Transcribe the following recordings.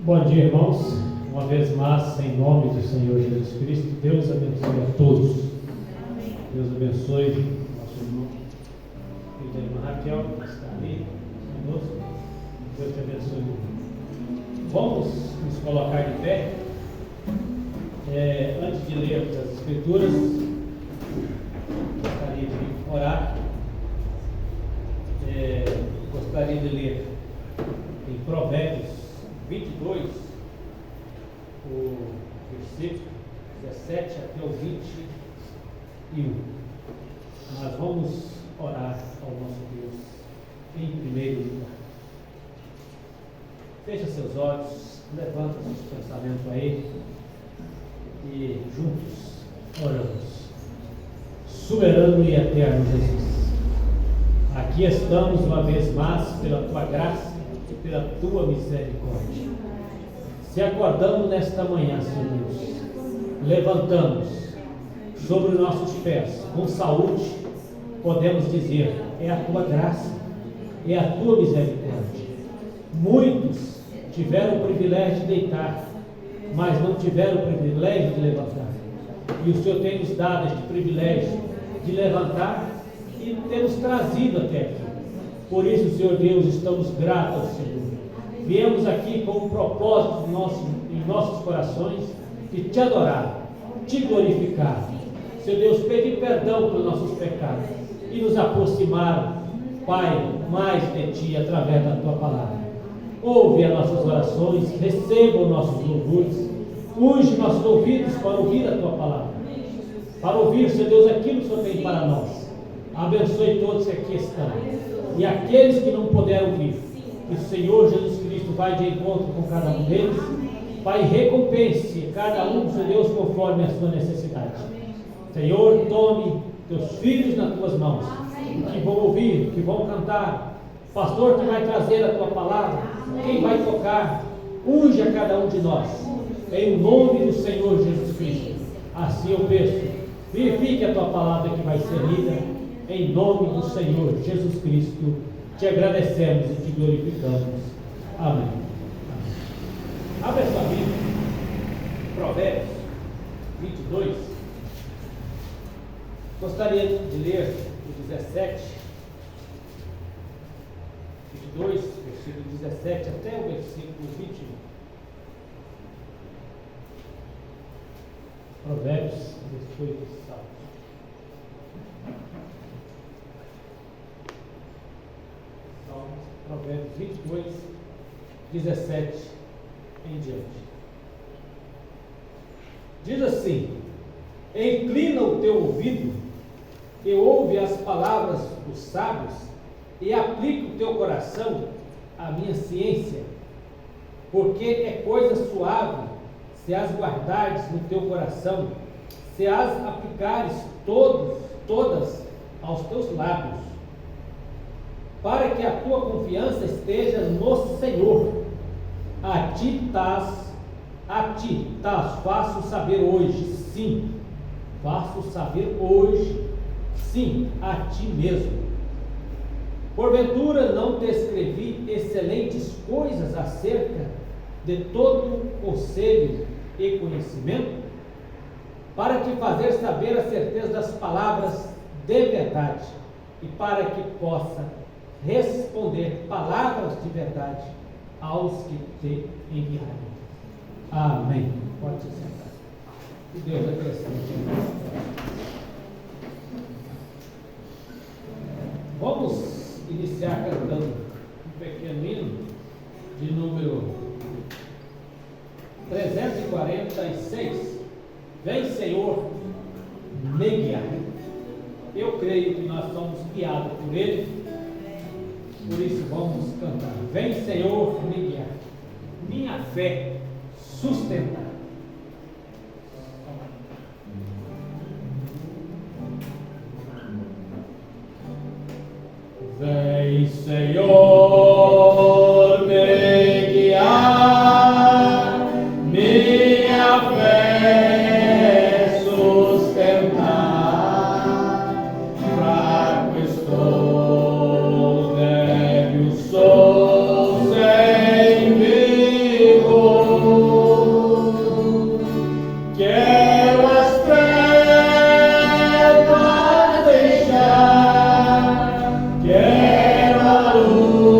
Bom dia, irmãos. Uma vez mais, em nome do Senhor Jesus Cristo, Deus abençoe a todos. Deus abençoe nosso irmão, filho da irmã Raquel, que está ali conosco. Deus te abençoe. Vamos nos colocar de pé. Antes de lermos as Escrituras, gostaria de orar. gostaria de ler em Provérbios 22, o versículo 17 até o 21. Nós vamos orar ao nosso Deus em primeiro lugar. Fecha seus olhos, levanta seus pensamentos a Ele e juntos oramos. Soberano e eterno Jesus, aqui estamos uma vez mais pela Tua graça e pela Tua misericórdia. Se acordamos nesta manhã, Senhor Deus, levantamos sobre os nossos pés com saúde, podemos dizer, é a Tua graça, é a Tua misericórdia. Muitos tiveram o privilégio de deitar, mas não tiveram o privilégio de levantar. E o Senhor tem nos dado este privilégio de levantar e ter nos trazido até aqui. Por isso, Senhor Deus, estamos gratos ao Senhor. Viemos aqui com um propósito em nossos corações de Te adorar, Te glorificar. Senhor Deus, pedir perdão pelos nossos pecados e nos aproximar, Pai, mais de Ti através da Tua palavra. Ouve as nossas orações, receba os nossos louvores, unge nossos ouvidos para ouvir a Tua palavra, para ouvir, Senhor Deus, aquilo que o Senhor tem para nós. Abençoe todos que aqui estão e aqueles que não puderam vir, que o Senhor Jesus Cristo vai de encontro com cada um deles, Pai, recompense cada um, Senhor Deus, conforme a sua necessidade. Senhor, tome teus filhos nas tuas mãos, que vão ouvir, que vão cantar, pastor que vai trazer a tua palavra, quem vai tocar, unge a cada um de nós, em nome do Senhor Jesus Cristo. Assim eu peço, verifique a tua palavra que vai ser lida, em nome do Senhor Jesus Cristo. Te agradecemos e te glorificamos. Amém. Abra sua Bíblia, Provérbios 22. Gostaria de ler o 17, 22, versículo 17 até o versículo 21. Provérbios, depois dos Salmos. Provérbios 22, 17 em diante. Diz assim: inclina o teu ouvido e ouve as palavras dos sábios, e aplica o teu coração à minha ciência, porque é coisa suave se as guardares no teu coração, se as aplicares todas aos teus lábios, para que a tua confiança esteja no Senhor. A ti faço saber hoje, sim, faço saber hoje, sim, a ti mesmo. Porventura não te escrevi excelentes coisas acerca de todo conselho e conhecimento, para te fazer saber a certeza das palavras de verdade, e para que possa responder palavras de verdade aos que te enviarem. Amém. Pode se sentar. Que Deus acrescente. Vamos iniciar cantando um pequeno hino de número 346. Vem, Senhor, me guiar. Eu creio que nós somos guiados por Ele. Por isso vamos cantar. Vem, Senhor, me guiar, minha fé sustentar. Vem, Senhor, me guiar, minha fé sustentar. Fraco estou, débil sou, sem vigor. Quero as trevas deixar, quero a luz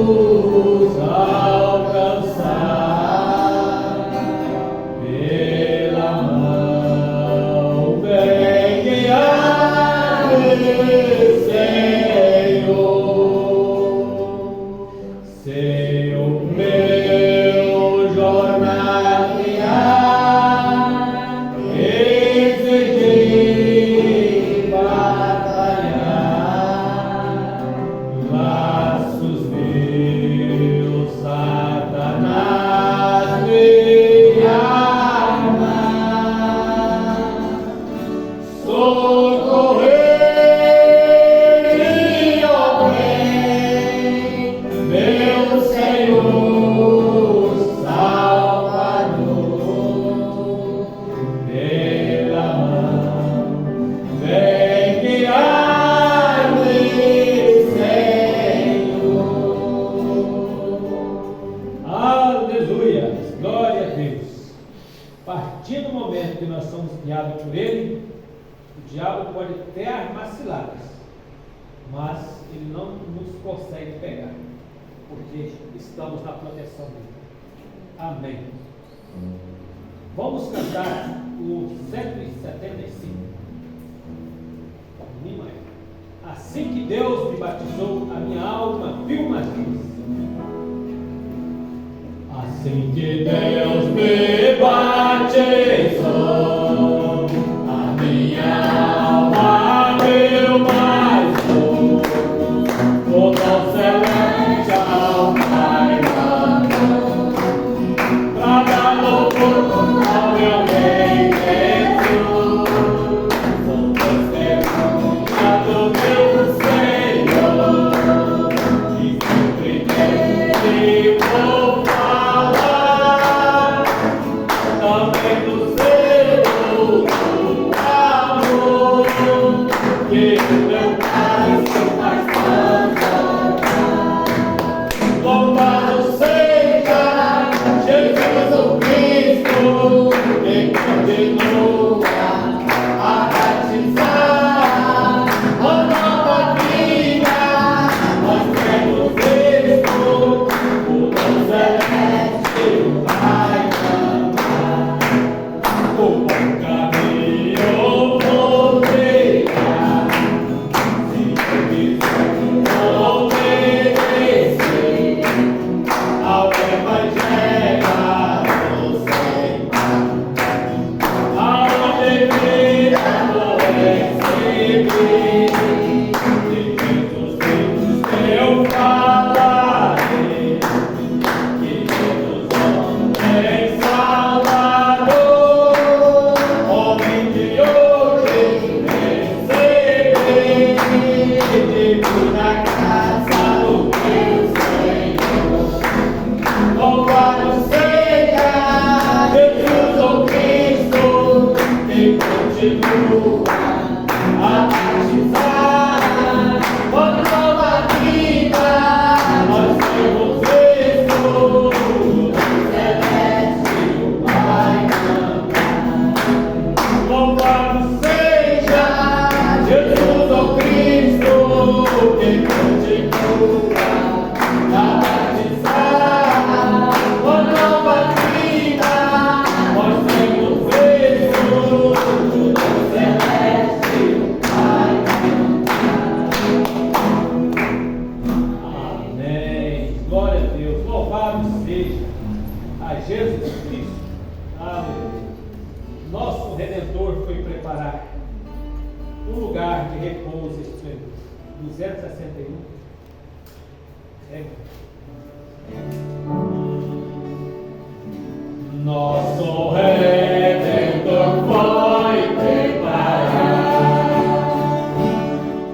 consegue pegar, porque estamos na proteção dele. Amém. Vamos cantar o 175. Assim que Deus me batizou, a minha alma viu uma luz. Assim que Deus me batizou, a minha alma viu mais luz. O dom celestial Pai mandou pra dar louvor ao meu Rei Jesus. Sou testemunha do meu Senhor e sempre nele vou falar também do seu amor que o meu Pai se faz cantar. Louvado seja Jesus o Cristo que continua a batizar uma nova vida. Nós temos visto o dom celeste vai cantar. O bom caminho vou trilhar, se eu quiser obedecer ao Evangelho do Senhor. Aonde vida vou receber, de Jesus Deus eu falarei, que Jesus é Salvador, homem de hoje receber, na casa do meu Senhor. Louvado seja Jesus o Cristo que continua a batizar uma nova vida. Nós temos visto o dom celeste o Pai cantar. Louvado seja Jesus o Cristo que continua a batizar uma nova vida. Nós temos visto o dom celeste o Pai cantar. Amém. Glória a Deus. Louvado seja a Jesus Cristo. Aleluia. Nosso Redentor foi preparar um lugar de repouso esplendoroso. 261. Nosso Redentor foi preparar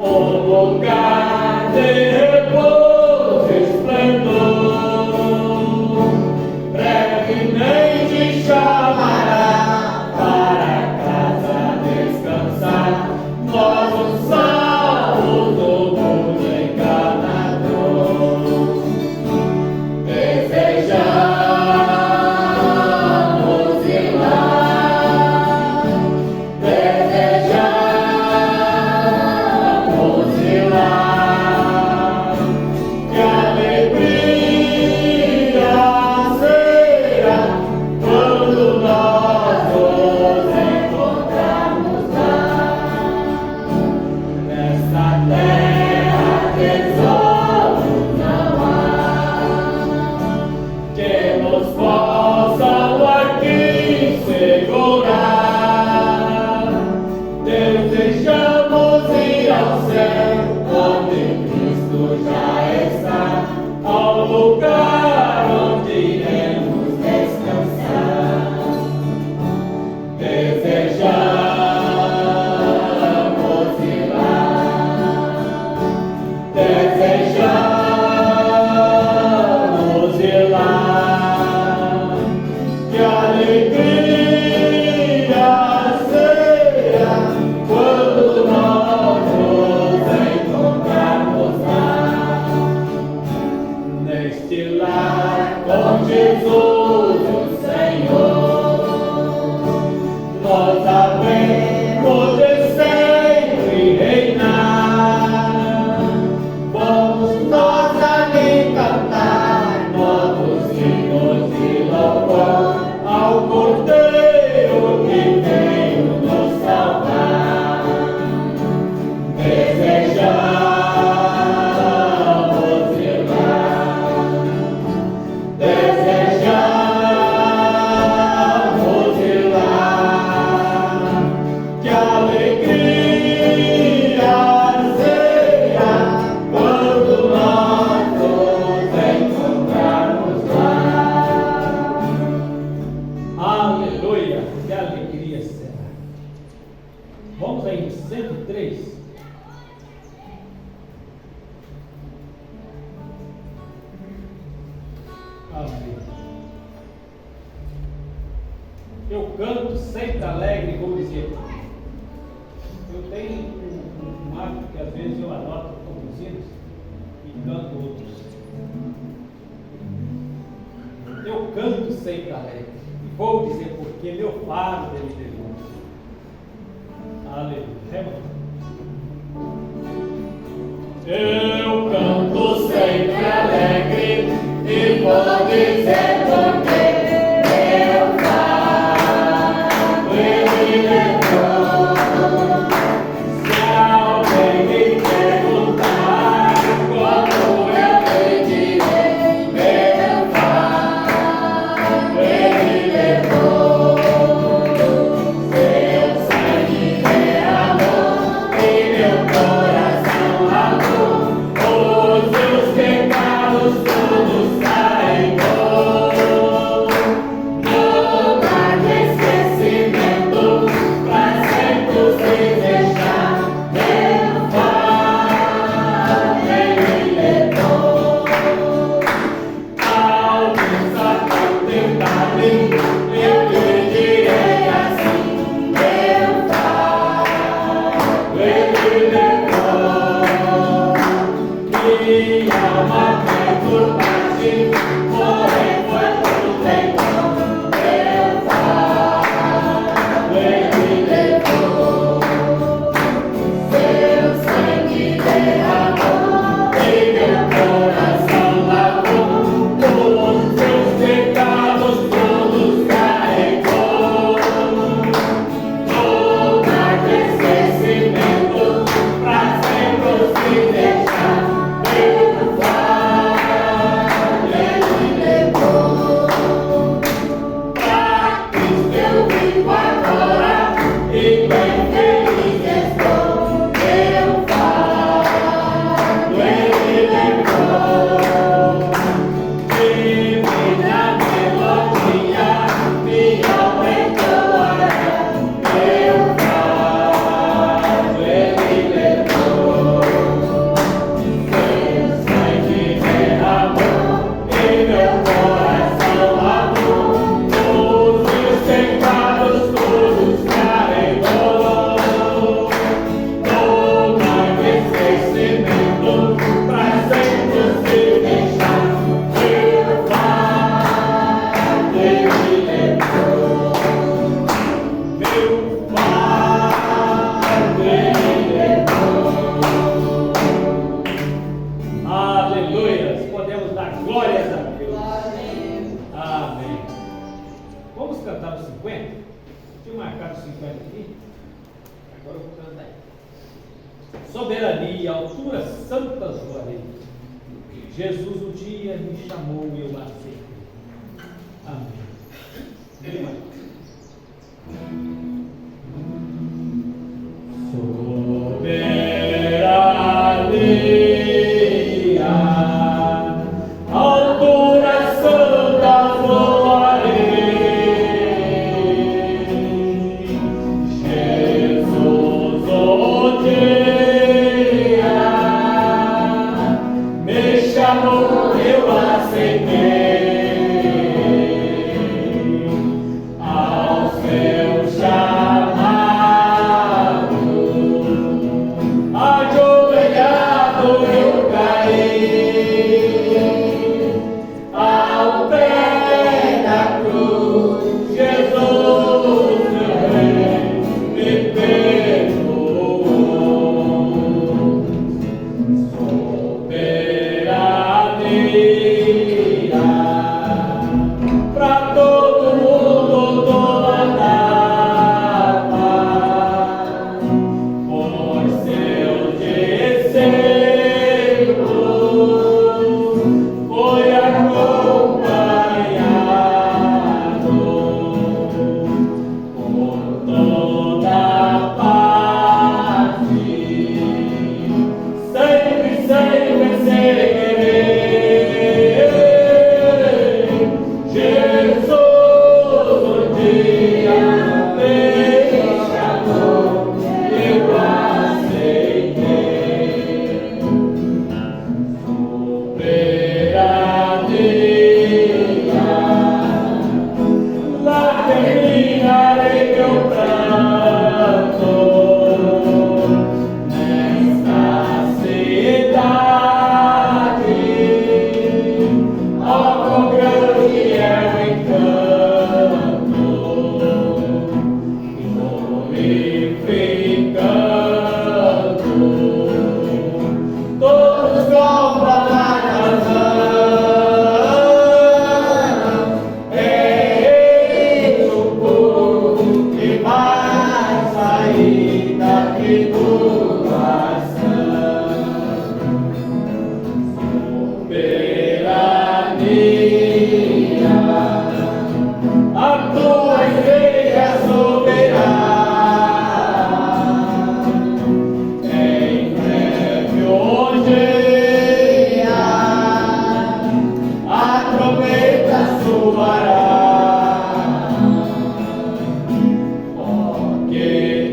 um lugar de repouso esplendor. Brevemente chamará para casa descansar. Nós o salvos do mundo enganador. Desejamos ir lá, desejamos ir lá. Que alegria será quando nós nos encontrarmos lá. Nessa terra tesouro não há que nos possam aqui segurar. Desejamos ir ao céu, onde Cristo já está, ao lugar onde iremos descansar. Desejamos ir lá, desejamos ir lá. Que alegria será quando nós nos encontrarmos lá. Neste lar com Jesus o Senhor, nós havemos de sempre reinar. Vamos nós Amém. Eu canto sempre alegre, vou dizer. Eu tenho um hábito que às vezes eu anoto alguns hinos e canto outros. Eu canto sempre alegre. E vou dizer porque meu faro dele derrubou. Aleluia. Eu canto sempre alegre e vou dizer porque meu faro ele levou. Se alguém me perguntar como eu direi, meu faro ele levou. Seu sangue derramou e meu coração lavou. Os meus pecados todos carregou. No mar de esquecimento, pra sempre se deixar. Meu faro ele levou. Alguns até tentar-me, eu lhe direi assim: meu faro ele levou. Minha alma foi por parte, porém foi por dentro. Meu faro ele levou. Seu sangue derramou e meu coração lavou. Os seus pecados todos carregou. No mar de esquecimento, pra sempre se deixar. Meu faro ele levou. Pra Cristo eu vivo agora e bem feliz estou. Meu faro ele levou. Divina melodia me aumentou. Meu faro ele levou. Seu sangue derramou e meu coração lavou. Os meus pecados todos carregou. No mar de esquecimento, pra sempre se deixar. Meu faro ele levou. Meu faro ele levou. Aleluia! Podemos dar glórias a Deus. Amém. Vamos cantar os 50? Tinha marcado os 50 aqui? Agora eu vou cantar aí. Soberania, alturas santas voarei. Jesus um dia me chamou e eu aceitei. Amém. Vem, Marcos. Soberania, alturas santas voarei. Jesus um dia me chamou, eu aceitei. Ao seu chamado, ajoelhado eu caí. Ao pé da cruz, Jesus meu rei me perdoou. Soberania, soberania, a tua igreja soberana, em breve hoje a trombeta soará. Oh, que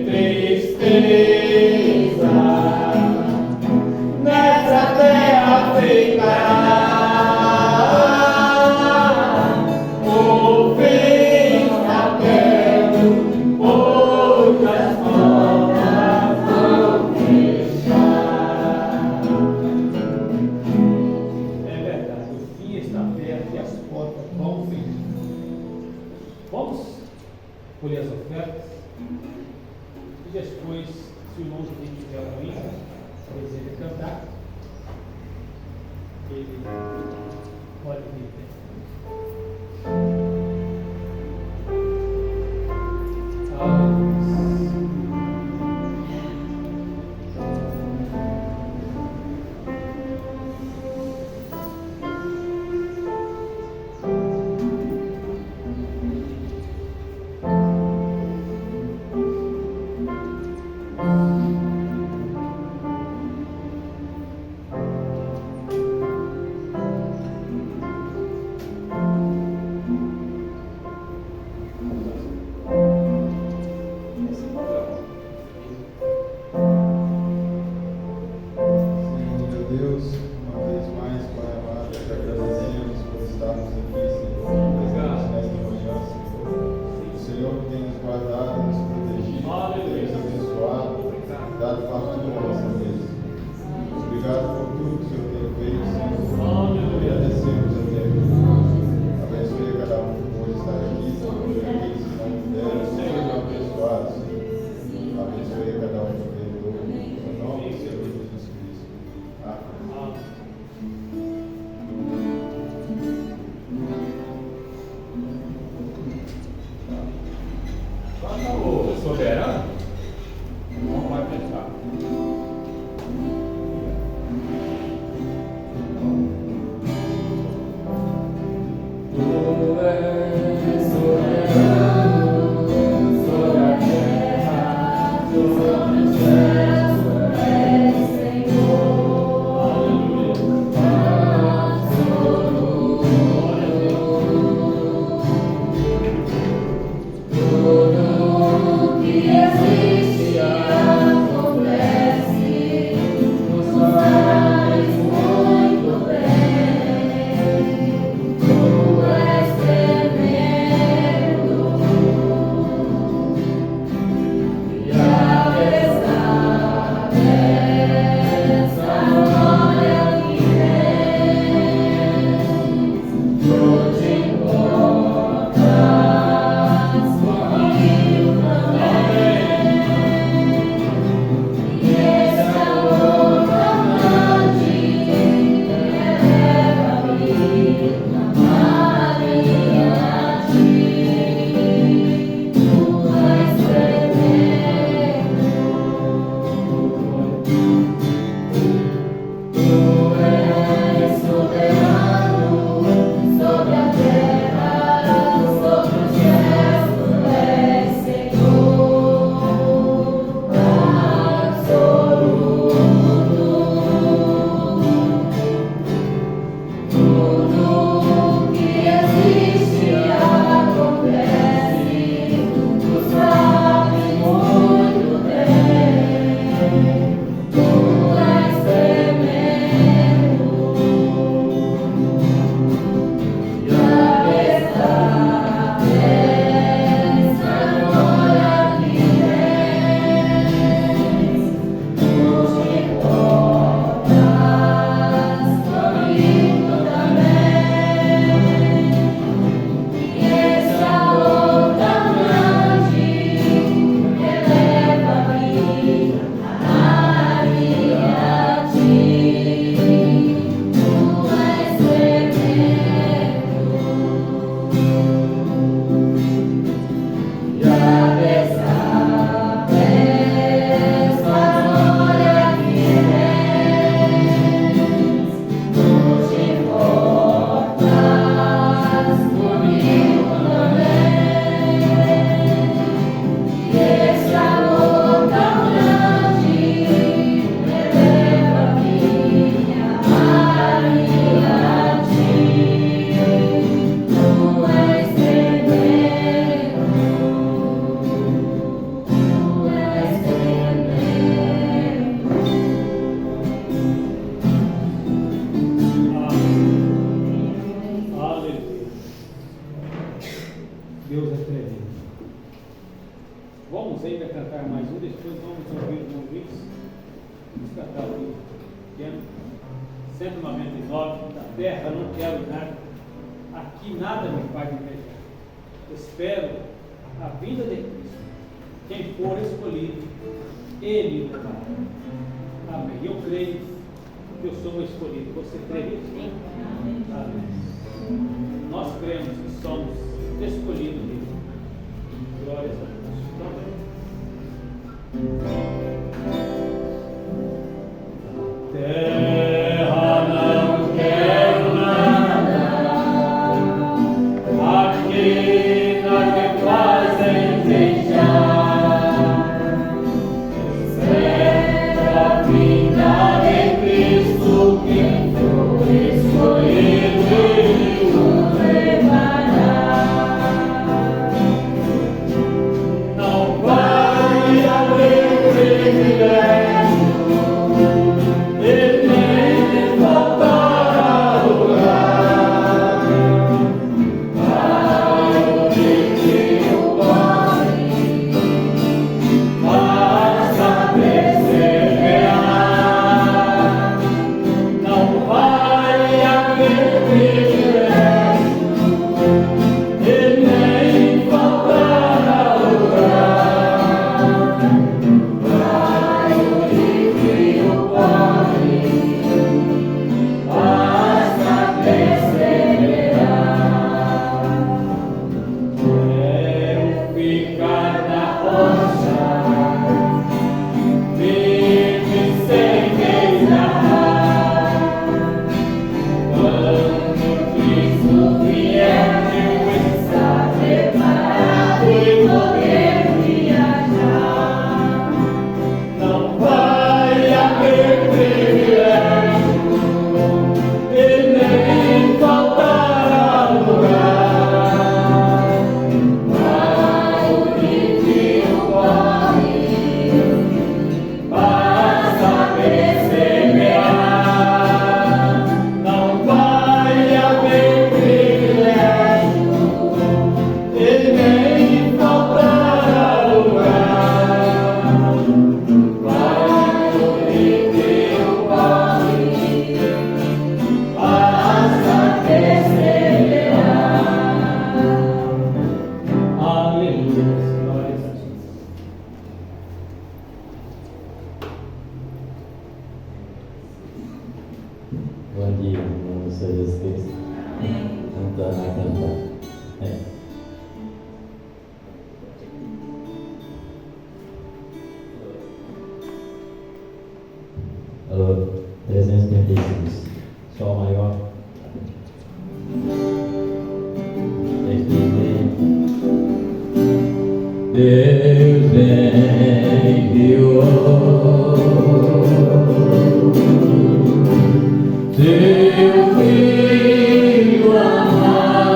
tristeza nessa terra ficará. O fim está perto, pois as portas vão fechar. É verdade, o fim está perto e as portas vão fechar. Vamos colher as ofertas e depois, se o irmão Juninho tiver algum hino, talvez ele cantar, ele pode vir. Soberano? Não vai pensar. Tu és soberano sobre a terra, sobre os céus, tu és Senhor. Tudo que existe acontece, nos faz muito bem. Tu és temente. vamos ainda cantar mais um, depois vamos ouvir o João Luiz. Vamos cantar o livro pequeno. 199, da terra não quero nada, aqui nada me faz invejar. Espero a vinda de Cristo. Quem for escolhido, Ele o levará. Amém. Eu creio que eu sou o escolhido. Você crê nisso? Amém. Nós cremos que somos escolhidos de Deus. Glórias a Deus. Terra não quero nada, aqui nada me faz invejar. Espero a vinda de Cristo, quem for escolhido Ele o levará. Não vai haver privilégio, Ele nem faltará lugar. Vai o rico e o pobre, basta perseverar. Não vai haver privilégio, Ele nem faltará lugar. Vai o rico e o pobre, basta perseverar. Quero ficar na rocha, firme sem desarmar. Quando Cristo vier, eu estar preparado e poder viajar. Não vai haver privilégio, e nem faltará lugar. Vai o rico e o pobre, basta perseverar. Não vai haver privilégio, e nem faltará lugar. Vai o rico e o pobre, basta perseverar. Aleluia, glórias a Jesus. Bom dia, em nome do Senhor Jesus Cristo. Vamos tornar a cantar. Alô, 336. Sol maior. Deus enviou Seu Filho amado,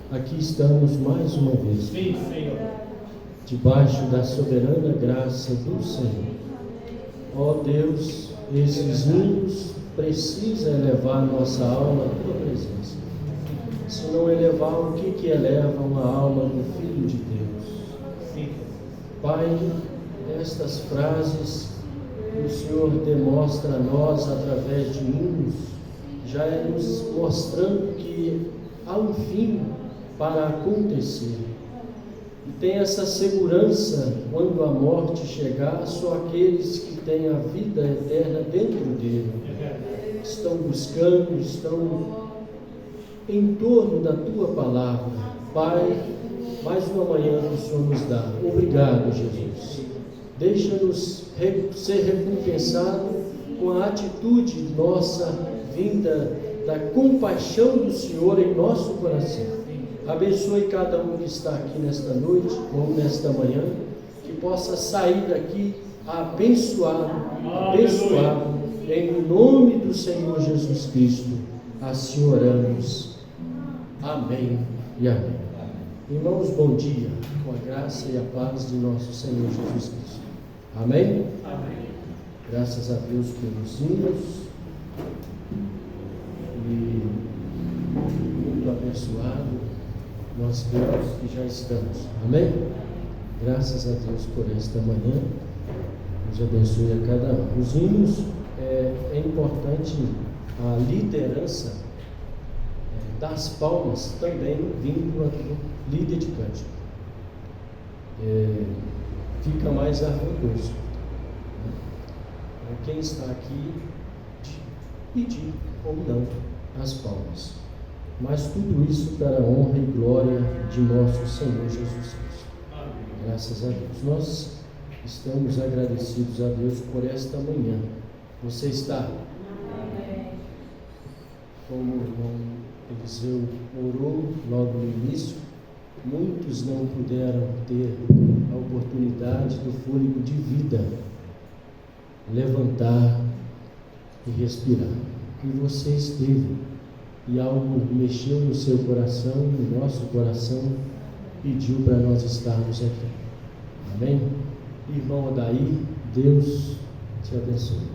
Aqui estamos mais uma vez, debaixo da soberana graça do Senhor. Ó Deus, esses hinos precisam elevar nossa alma à tua presença. Se não elevar, o que eleva uma alma do Filho de Deus? Pai, estas frases que o Senhor demonstra a nós através de hinos, já é nos mostrando que há um fim para acontecer. E tem essa segurança, quando a morte chegar, só aqueles que têm a vida eterna dentro dele estão buscando, estão em torno da tua palavra. Pai, mais uma manhã que o Senhor nos dá. Obrigado, Jesus. Deixa-nos ser recompensado com a atitude nossa vinda da compaixão do Senhor em nosso coração. Abençoe cada um que está aqui nesta noite ou nesta manhã, que possa sair daqui abençoado, em nome do Senhor Jesus Cristo, assim oramos. Amém e amém. Irmãos, bom dia, com a graça e a paz de nosso Senhor Jesus Cristo. Amém? Amém. Graças a Deus pelos hinos, e muito abençoado nós todos que já estamos. Amém? Graças a Deus por esta manhã. Deus abençoe a cada um. Os hinos, é importante a liderança das palmas também vindo do líder de cântico. Fica mais harmonioso. Quem está aqui pedir ou não as palmas. Mas tudo isso para a honra e glória de nosso Senhor Jesus Cristo. Graças a Deus. Nós estamos agradecidos a Deus por esta manhã. Você está? Como o irmão Eliseu orou logo no início, muitos não puderam ter a oportunidade do fôlego de vida, levantar e respirar. E você esteve, e algo mexeu no seu coração, no nosso coração, pediu para nós estarmos aqui. Amém? Irmão Odaí, Deus te abençoe.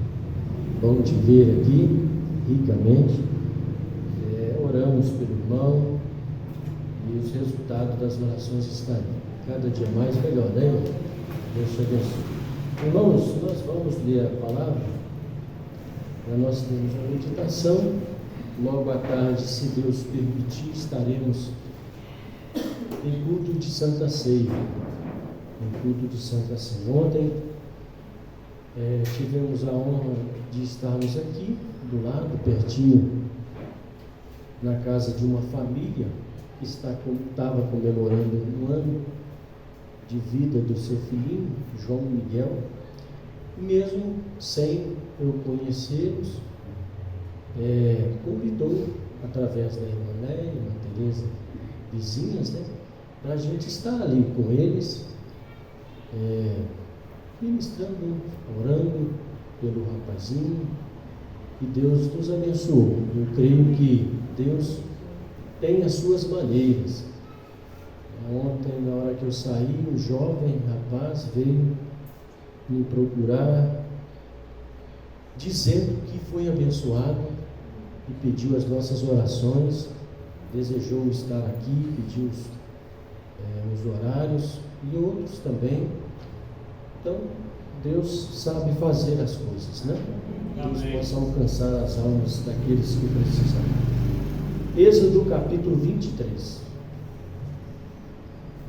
Bom te ver aqui, ricamente. Oramos pelo irmão e os resultados das orações estão aí. Cada dia mais melhor, né? Deus te abençoe. Irmãos, nós vamos ler a palavra. Nós temos a meditação. Logo à tarde, se Deus permitir, estaremos em culto de Santa Ceia. Ontem tivemos a honra de estarmos aqui, do lado, pertinho, na casa de uma família que estava comemorando um ano de vida do seu filhinho, João Miguel. Mesmo sem eu conhecê-los, convidou, através da irmã Néia, irmã Tereza, vizinhas, para a gente estar ali com eles, ministrando, orando pelo rapazinho, e Deus nos abençoou. Eu creio que Deus tem as suas maneiras. Ontem, na hora que eu saí, um jovem rapaz veio me procurar, dizendo que foi abençoado e pediu as nossas orações, desejou estar aqui, pediu os horários e outros também. Então, Deus sabe fazer as coisas, né? Deus possa alcançar as almas daqueles que precisam. Êxodo capítulo 23.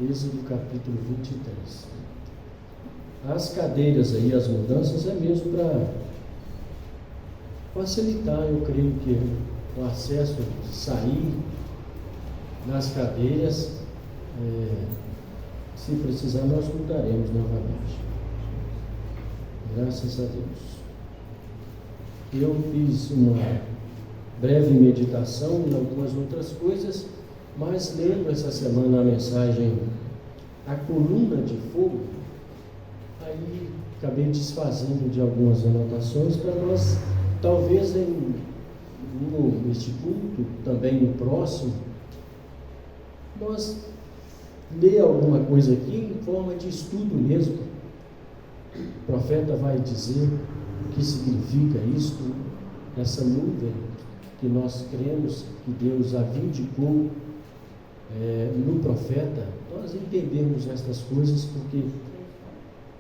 Êxodo capítulo 23. As cadeiras aí, as mudanças, é mesmo para facilitar, eu creio que o acesso, sair nas cadeiras, se precisar nós mudaremos novamente. Graças a Deus. Eu fiz uma breve meditação em algumas outras coisas, mas lendo essa semana a mensagem A Coluna de Fogo, aí acabei desfazendo de algumas anotações para nós, talvez neste culto, também no próximo, nós ler alguma coisa aqui em forma de estudo mesmo. O profeta vai dizer o que significa isto, essa nuvem que nós cremos que Deus a vindicou no profeta. Nós entendemos estas coisas porque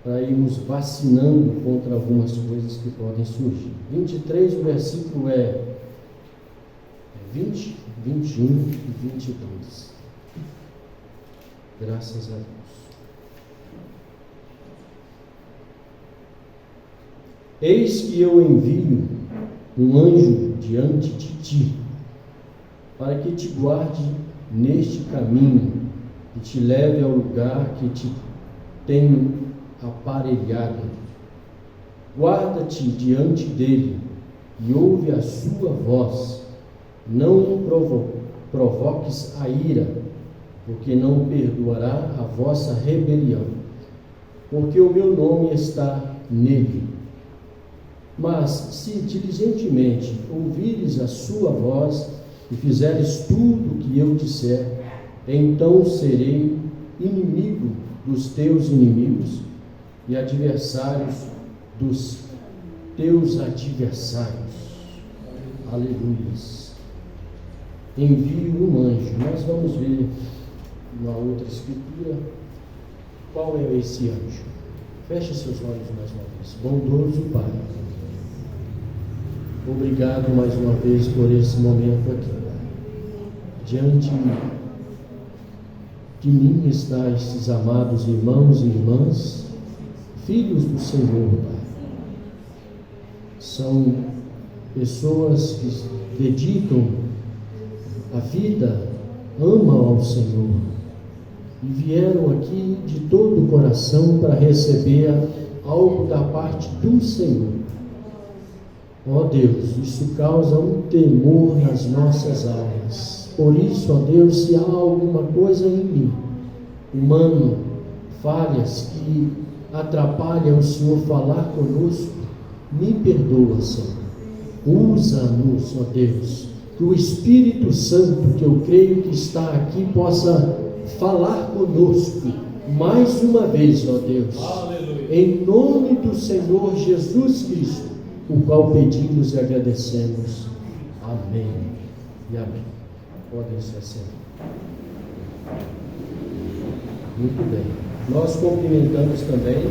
para irmos vacinando contra algumas coisas que podem surgir. 23, o versículo é 20, 21 e 22. Graças a Deus. Eis que eu envio um anjo diante de ti, para que te guarde neste caminho e te leve ao lugar que te tenho aparelhado. Guarda-te diante dele e ouve a sua voz. Não provoques a ira, porque não perdoará a vossa rebelião. Porque o meu nome está nele. Mas se diligentemente ouvires a sua voz e fizeres tudo o que eu disser, então serei inimigo dos teus inimigos e adversários dos teus adversários. Aleluias. Envio um anjo. Nós vamos ver uma outra escritura. Qual é esse anjo? Feche seus olhos mais uma vez. Bondoso Pai, obrigado mais uma vez por esse momento aqui. Diante de mim estão estes amados irmãos e irmãs, filhos do Senhor, Pai. São pessoas que dedicam a vida, amam ao Senhor e vieram aqui de todo o coração para receber algo da parte do Senhor. Ó Deus, isso causa um temor nas nossas almas. Por isso, ó Deus, se há alguma coisa em mim, humano, falhas que atrapalham o Senhor falar conosco, me perdoa, Senhor. Usa-nos, ó Deus, que o Espírito Santo, que eu creio que está aqui, possa falar conosco mais uma vez, ó Deus. Aleluia. Em nome do Senhor Jesus Cristo, o qual pedimos e agradecemos. Amém e amém. Podem se assentar. Muito bem. Nós cumprimentamos também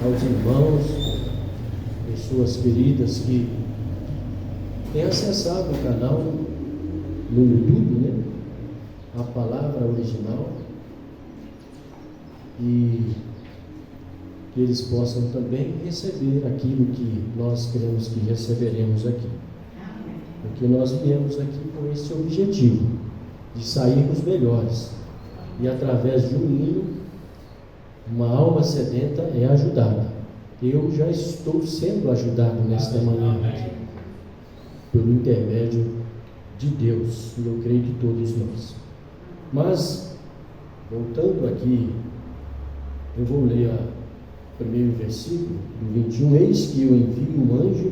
aos irmãos, pessoas queridas que têm acessado o canal no YouTube, né? A palavra original, e que eles possam também receber aquilo que nós cremos que receberemos aqui. Porque nós viemos aqui com esse objetivo, de sairmos melhores. E através de um hino, uma alma sedenta é ajudada. Eu já estou sendo ajudado nesta manhã aqui, pelo intermédio de Deus, e eu creio que todos nós. Mas, voltando aqui, eu vou ler o primeiro versículo do 21. Eis que eu envio um anjo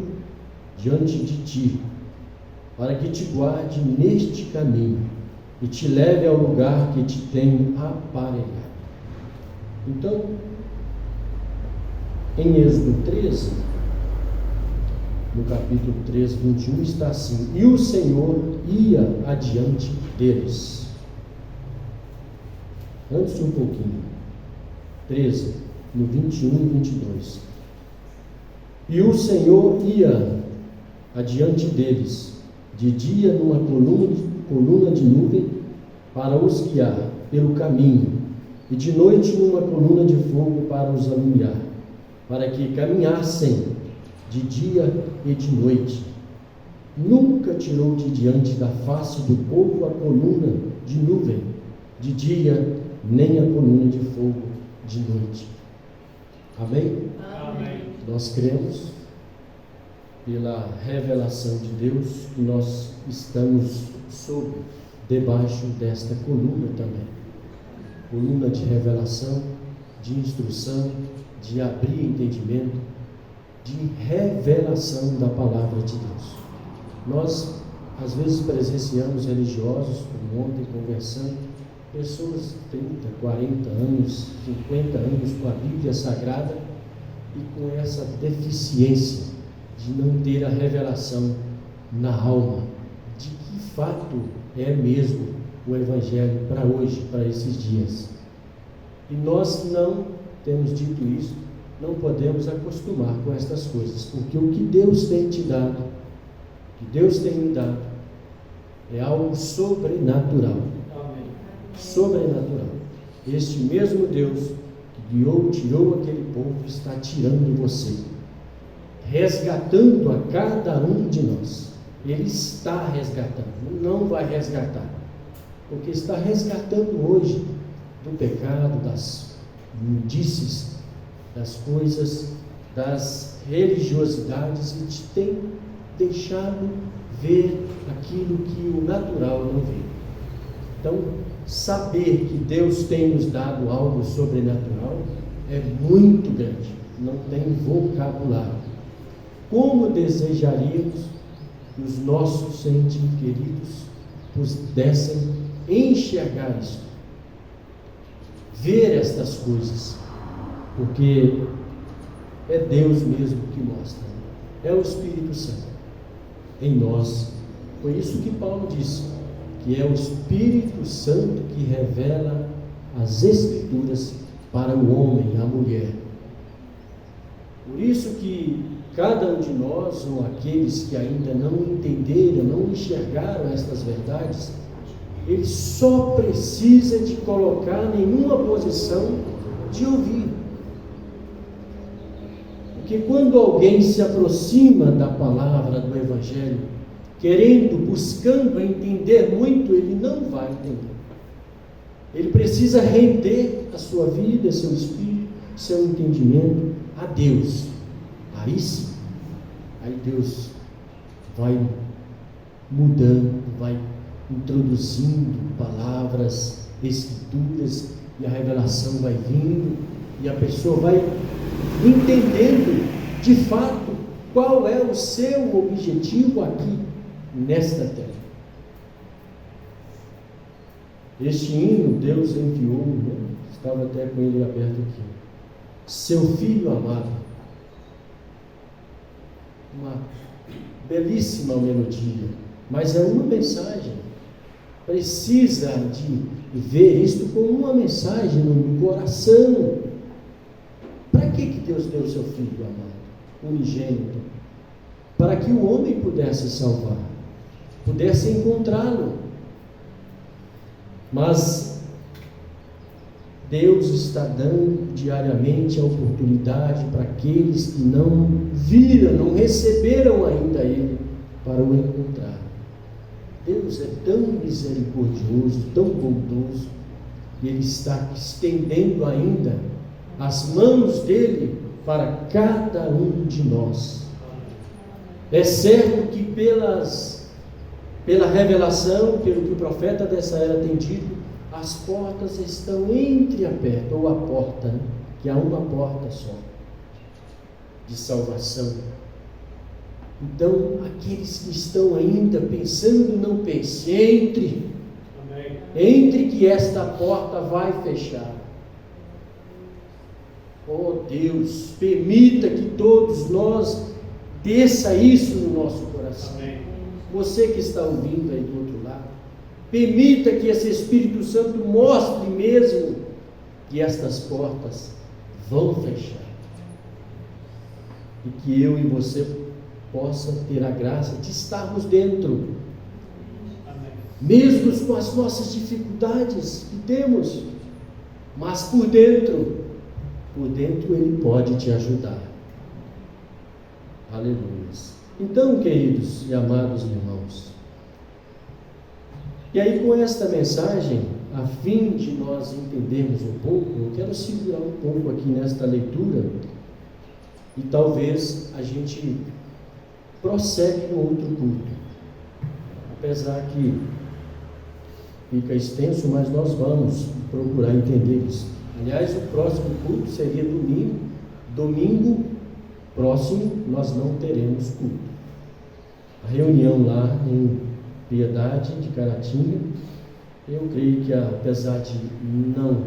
diante de ti, para que te guarde neste caminho e te leve ao lugar que te tenho aparelhado. Então, em Êxodo 13, no capítulo 13, 21, está assim: e o Senhor ia adiante deles. Antes um pouquinho, 13, no 21 e 22. E o Senhor ia adiante deles, de dia numa coluna de nuvem, para os guiar pelo caminho, e de noite numa coluna de fogo para os alumiar, para que caminhassem de dia e de noite. Nunca tirou de diante da face do povo a coluna de nuvem de dia, nem a coluna de fogo de noite. Amém? Amém. Nós cremos, pela revelação de Deus, que nós estamos debaixo desta coluna também. Coluna de revelação, de instrução, de abrir entendimento, de revelação da palavra de Deus. Nós, às vezes, presenciamos religiosos, como ontem conversando, pessoas 30, 40 anos, 50 anos com a Bíblia Sagrada e com essa deficiência de não ter a revelação na alma de que fato é mesmo o Evangelho para hoje, para esses dias. E nós não temos dito isso, não podemos acostumar com estas coisas, porque o que Deus tem te dado, o que Deus tem me dado, é algo sobrenatural. Amém. Sobrenatural. Este mesmo Deus que guiou, tirou aquele povo, está tirando você, resgatando a cada um de nós. Ele está resgatando, não vai resgatar, porque está resgatando hoje do pecado, das imundícies, das coisas, das religiosidades, e te tem deixado ver aquilo que o natural não vê. Então, saber que Deus tem nos dado algo sobrenatural é muito grande. não têm vocabulário. Como desejaríamos que os nossos entes queridos pudessem enxergar isso, ver estas coisas, porque é Deus mesmo que mostra, é o Espírito Santo em nós. Foi isso que Paulo disse, que é o Espírito Santo que revela as Escrituras para o homem, a mulher. Por isso que cada um de nós, ou aqueles que ainda não entenderam, não enxergaram estas verdades, ele só precisa de colocar nenhuma posição de ouvir. Porque quando alguém se aproxima da palavra do Evangelho, querendo, buscando entender muito, ele não vai entender. Ele precisa render a sua vida, seu espírito, seu entendimento a Deus. Aí sim, aí Deus vai mudando, vai introduzindo palavras, escrituras, e a revelação vai vindo, e a pessoa vai entendendo de fato qual é o seu objetivo aqui nesta terra. Este hino Deus enviou, né? Estava até com ele aberto aqui. Seu Filho amado. Uma belíssima melodia, mas é uma mensagem. Precisa de ver isto como uma mensagem no coração. Para que Deus deu seu Filho amado, unigênito? Para que o homem pudesse salvar, pudesse encontrá-lo. Mas Deus está dando diariamente a oportunidade para aqueles que não viram, não receberam ainda Ele, para o encontrar. Deus é tão misericordioso, tão bondoso, e Ele está estendendo ainda as mãos dEle para cada um de nós. É certo que pela revelação, pelo que o profeta dessa era tem dito, as portas estão entreabertas, ou a porta, né? Que há uma porta só de salvação. Então, aqueles que estão ainda pensando, não pense, entre que esta porta vai fechar. Oh Deus, permita que todos nós desça isso no nosso coração. Amém. Você que está ouvindo aí do outro lado, permita que esse Espírito Santo mostre mesmo que estas portas vão fechar, e que eu e você possa ter a graça de estarmos dentro. Amém. Mesmo com as nossas dificuldades que temos, mas por dentro Ele pode te ajudar. Aleluia. Então, queridos e amados irmãos, e aí com esta mensagem, a fim de nós entendermos um pouco, eu quero segurar um pouco aqui nesta leitura, e talvez a gente prossegue no outro culto, apesar que fica extenso, mas nós vamos procurar entender isso. Aliás, o próximo culto seria domingo próximo nós não teremos culto. A reunião lá em Piedade de Caratinga, eu creio que apesar de não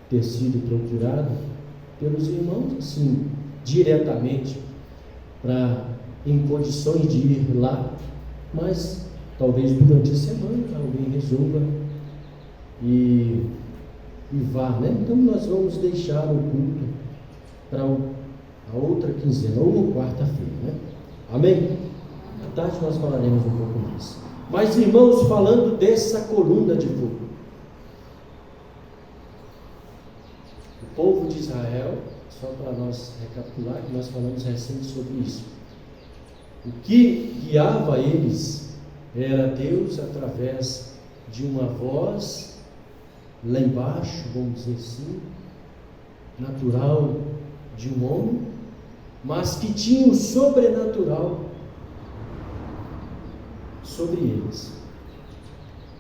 ter sido procurado pelos irmãos, assim, diretamente, em condições de ir lá, mas talvez durante a semana alguém resolva e vá, né? Então nós vamos deixar o culto para a outra quinzena, ou quarta-feira, né? Amém? À tarde nós falaremos um pouco mais. Mas, irmãos, falando dessa coluna de fogo, o povo de Israel, só para nós recapitular, que nós falamos recente sobre isso, o que guiava eles era Deus através de uma voz lá embaixo, vamos dizer assim, natural de um homem, mas que tinha o sobrenatural sobre eles.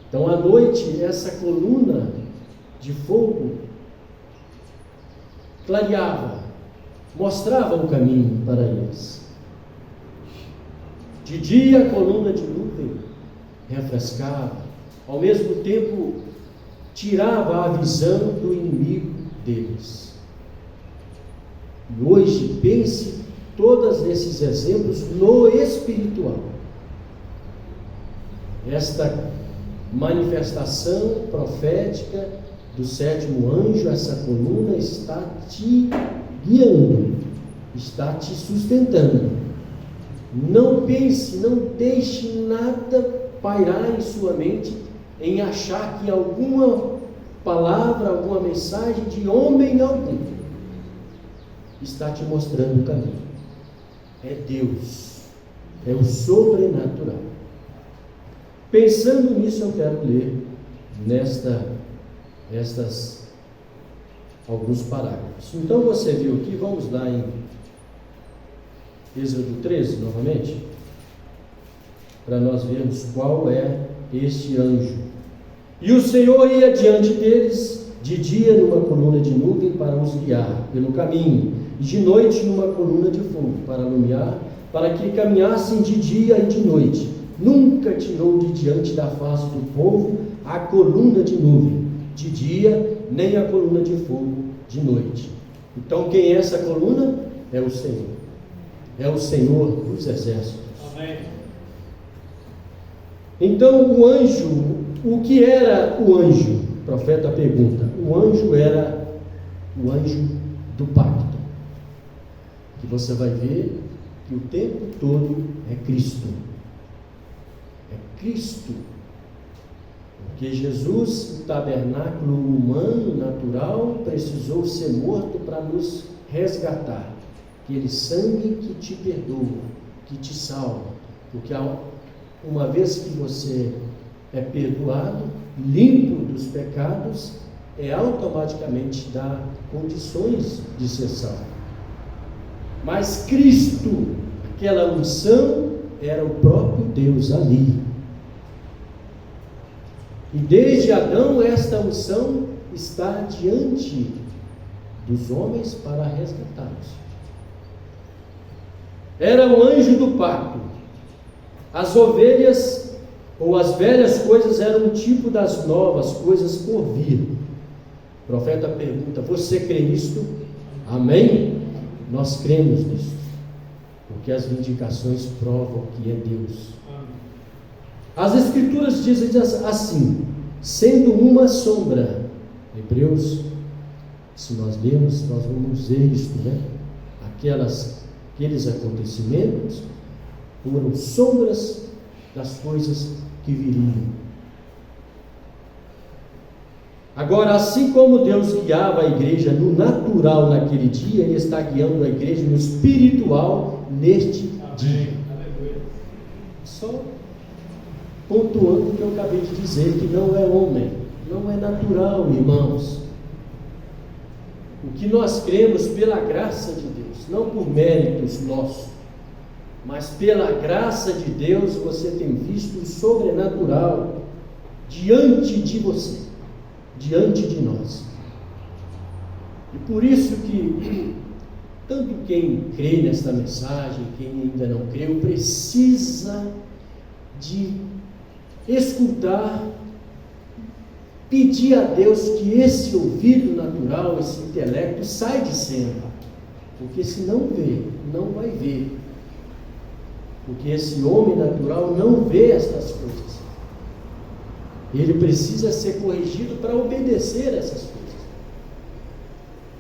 Então, à noite, essa coluna de fogo clareava, mostrava o caminho para eles. De dia a coluna de nuvem refrescava, ao mesmo tempo tirava a visão do inimigo deles. E hoje pense todos esses exemplos no espiritual. Esta manifestação profética do sétimo anjo, essa coluna está te guiando, está te sustentando. Não pense, não deixe nada pairar em sua mente em achar que alguma palavra, alguma mensagem de homem algum está te mostrando o caminho. É Deus, é o sobrenatural. Pensando nisso, eu quero ler alguns parágrafos. Então você viu aqui, vamos lá em Êxodo 13 novamente, para nós vermos qual é este anjo. E o Senhor ia diante deles de dia numa coluna de nuvem para os guiar pelo caminho, e de noite numa coluna de fogo para iluminar, para que caminhassem de dia e de noite. Nunca tirou de diante da face do povo a coluna de nuvem de dia, nem a coluna de fogo de noite. Então quem é essa coluna? É o Senhor. É o Senhor dos exércitos. Amém. Então o anjo, o que era o anjo? O profeta pergunta. O anjo era o anjo do pacto. Que você vai ver que o tempo todo é Cristo. É Cristo. Porque Jesus, o tabernáculo humano, natural, precisou ser morto para nos resgatar. Aquele sangue que te perdoa, que te salva. Porque uma vez que você é perdoado, limpo dos pecados, automaticamente dá condições de ser salvo. Mas Cristo, aquela unção, era o próprio Deus ali. E desde Adão esta unção está diante dos homens para resgatá-los. Era o anjo do pacto. As ovelhas ou as velhas coisas eram um tipo das novas coisas por vir. O profeta pergunta: você crê nisto? Amém? Nós cremos nisso, porque as vindicações provam que é Deus. As escrituras dizem assim: sendo uma sombra. Hebreus, se nós lermos, nós vamos ver isso, né? Aqueles acontecimentos foram sombras das coisas que viriam. Agora, assim como Deus guiava a igreja no natural naquele dia, Ele está guiando a igreja no espiritual neste dia. Só pontuando o que eu acabei de dizer, que não é homem, não é natural, irmãos. O que nós cremos pela graça de Deus, não por méritos nossos, mas pela graça de Deus, você tem visto o sobrenatural diante de você, diante de nós. E por isso que tanto quem crê nesta mensagem, quem ainda não creu, precisa de escutar, pedir a Deus que esse ouvido natural, esse intelecto saia de cena, porque se não vê, não vai ver, porque esse homem natural não vê estas coisas. Ele precisa ser corrigido para obedecer essas coisas,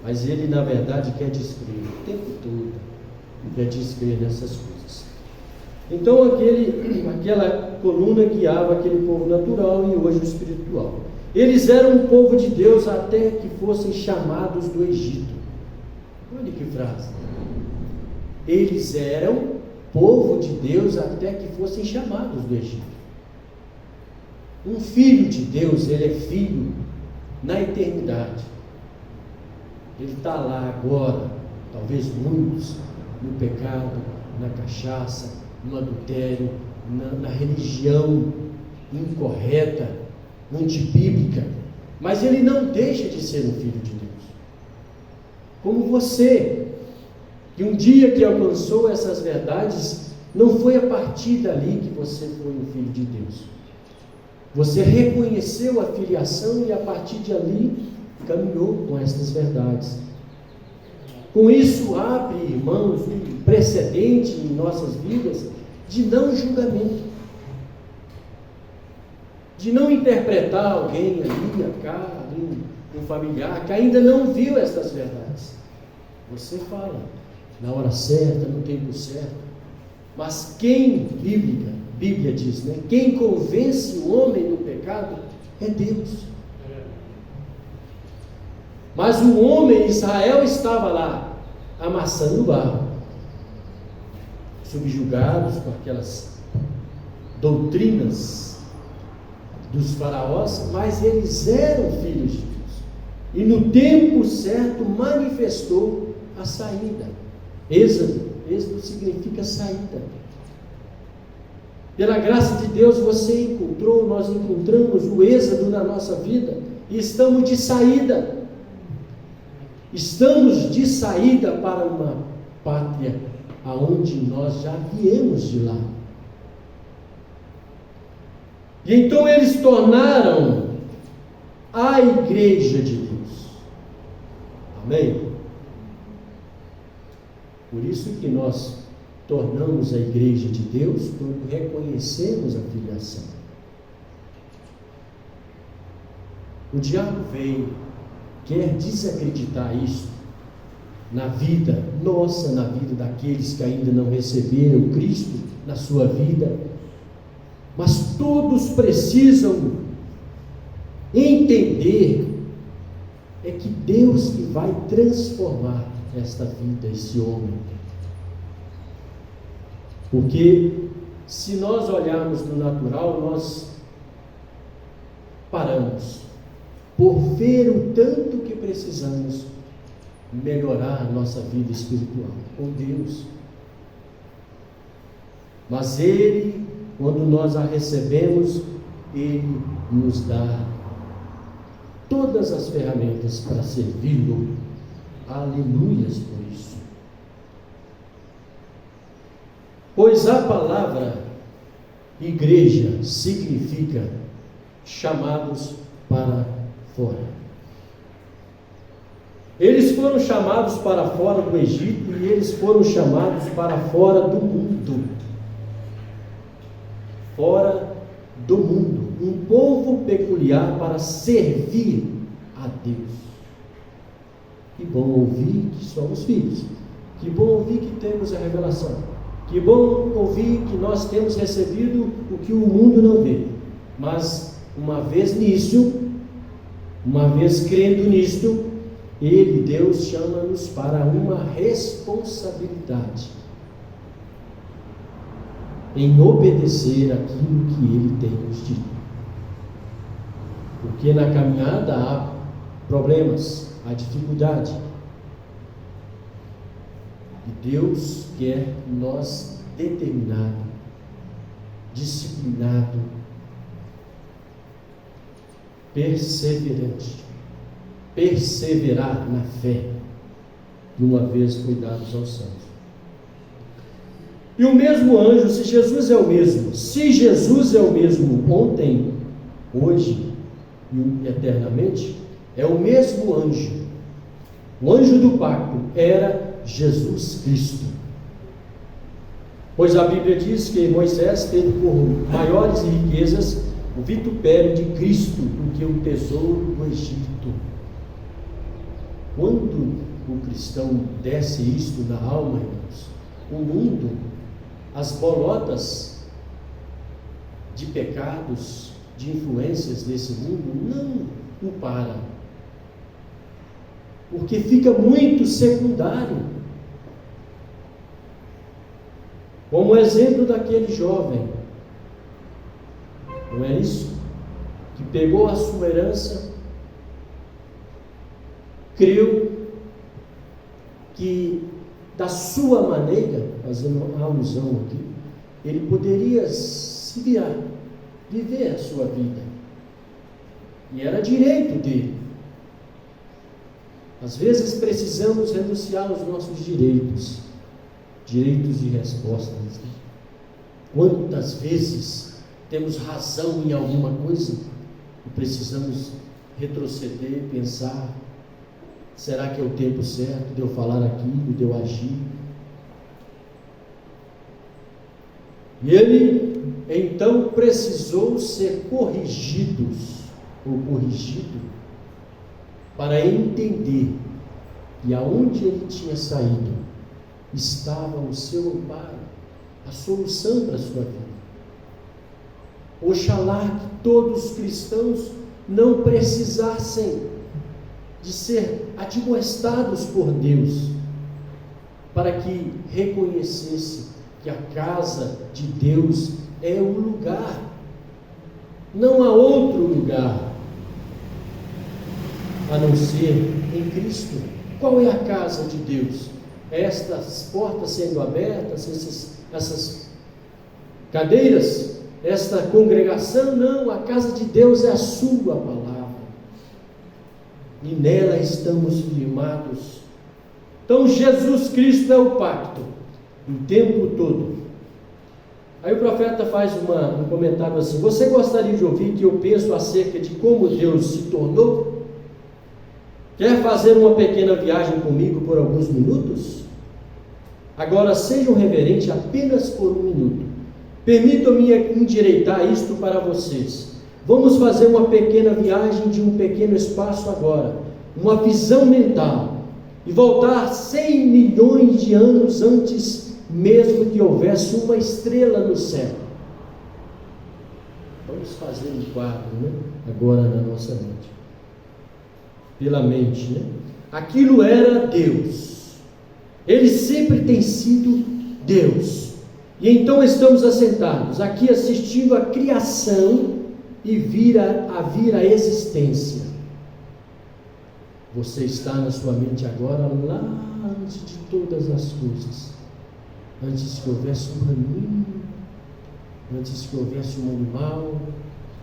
mas ele na verdade quer descrer o tempo todo, quer descrer nessas coisas. Então aquela coluna guiava aquele povo natural e hoje o espiritual. Eles eram um povo de Deus até que fossem chamados do Egito. Olha que frase. Eles eram povo de Deus até que fossem chamados do Egito. Um filho de Deus, ele é filho na eternidade. Ele está lá agora, talvez muitos, no pecado, na cachaça, no adultério, na religião incorreta, antibíblica, mas ele não deixa de ser um filho de Deus, como você. que um dia que alcançou essas verdades, não foi a partir dali que você foi um filho de Deus. Você reconheceu a filiação e a partir de ali caminhou com essas verdades. Com isso abre, irmãos, um precedente em nossas vidas de não julgamento, de não interpretar alguém ali, cá, um familiar que ainda não viu estas verdades. Você fala na hora certa, no tempo certo, mas quem, Bíblia diz, né? Quem convence o homem do pecado é Deus. Mas o homem, Israel, estava lá, amassando o barro, subjugados com aquelas doutrinas dos faraós, mas eles eram filhos de Deus. E no tempo certo manifestou a saída. Êxodo significa saída. Pela graça de Deus você encontrou, nós encontramos o êxodo na nossa vida e estamos de saída. Estamos de saída para uma pátria aonde nós já viemos de lá. E então eles tornaram a igreja de Deus. Amém? Por isso que nós tornamos a igreja de Deus quando reconhecemos a filiação. O diabo vem, quer desacreditar isso na vida nossa, na vida daqueles que ainda não receberam Cristo na sua vida, mas todos precisam entender é que Deus que vai transformar esta vida, esse homem. Porque se nós olharmos no natural, nós paramos por ver o tanto que precisamos melhorar a nossa vida espiritual com Deus. Mas Ele, quando nós a recebemos, Ele nos dá todas as ferramentas para servi-lo. Aleluias por isso. Pois a palavra igreja significa chamados para fora. Eles foram chamados para fora do Egito e eles foram chamados para fora do mundo. Fora do mundo. Um povo peculiar para servir a Deus. Que bom ouvir que somos filhos. Que bom ouvir que temos a revelação. Que bom ouvir que nós temos recebido o que o mundo não vê. Mas uma vez crendo nisto, Ele, Deus, chama-nos para uma responsabilidade em obedecer aquilo que Ele tem nos dito. Porque na caminhada há problemas, há dificuldade. E Deus quer nós determinado, disciplinado, perseverante, perseverar na fé, de uma vez cuidados aos santos. E o mesmo anjo, se Jesus é o mesmo ontem, hoje e eternamente, é o mesmo anjo. O anjo do pacto era Jesus Cristo. Pois a Bíblia diz que Moisés teve por maiores riquezas o vitupério de Cristo do que o tesouro do Egito. Quando o cristão desce isto na alma, irmãos, o mundo, as bolotas de pecados, de influências desse mundo, não o param. Porque fica muito secundário. Como o exemplo daquele jovem, não é isso? Que pegou a sua herança, creu que da sua maneira, fazendo uma alusão aqui, ele poderia se virar, viver a sua vida, e era direito dele. Às vezes precisamos renunciar aos nossos direitos direitos de respostas. Quantas vezes temos razão em alguma coisa e precisamos retroceder, pensar: será que é o tempo certo de eu falar aquilo, de eu agir? E ele então precisou ser corrigido para entender que aonde ele tinha saído estava o seu amparo, a solução para a sua vida. Oxalá que todos os cristãos não precisassem de ser admoestados por Deus, para que reconhecesse que a casa de Deus é o lugar, não há outro lugar a não ser em Cristo. Qual é a casa de Deus? Estas portas sendo abertas, essas cadeiras, esta congregação? Não, a casa de Deus é a sua palavra, e nela estamos firmados. Então Jesus Cristo é o pacto, o tempo todo. Aí o profeta faz um comentário assim: você gostaria de ouvir que eu penso acerca de como Deus se tornou? Quer fazer uma pequena viagem comigo por alguns minutos? Agora sejam reverentes apenas por um minuto. Permitam-me endireitar isto para vocês. Vamos fazer uma pequena viagem de um pequeno espaço agora, uma visão mental, e voltar 100 milhões de anos antes mesmo que houvesse uma estrela no céu. Vamos fazer um quadro, agora na nossa mente, pela mente, Aquilo era Deus. Ele sempre tem sido Deus. E então estamos assentados aqui assistindo a criação e vir a existência. Você está na sua mente agora, lá antes de todas as coisas, antes que houvesse um raminho, antes que houvesse um animal.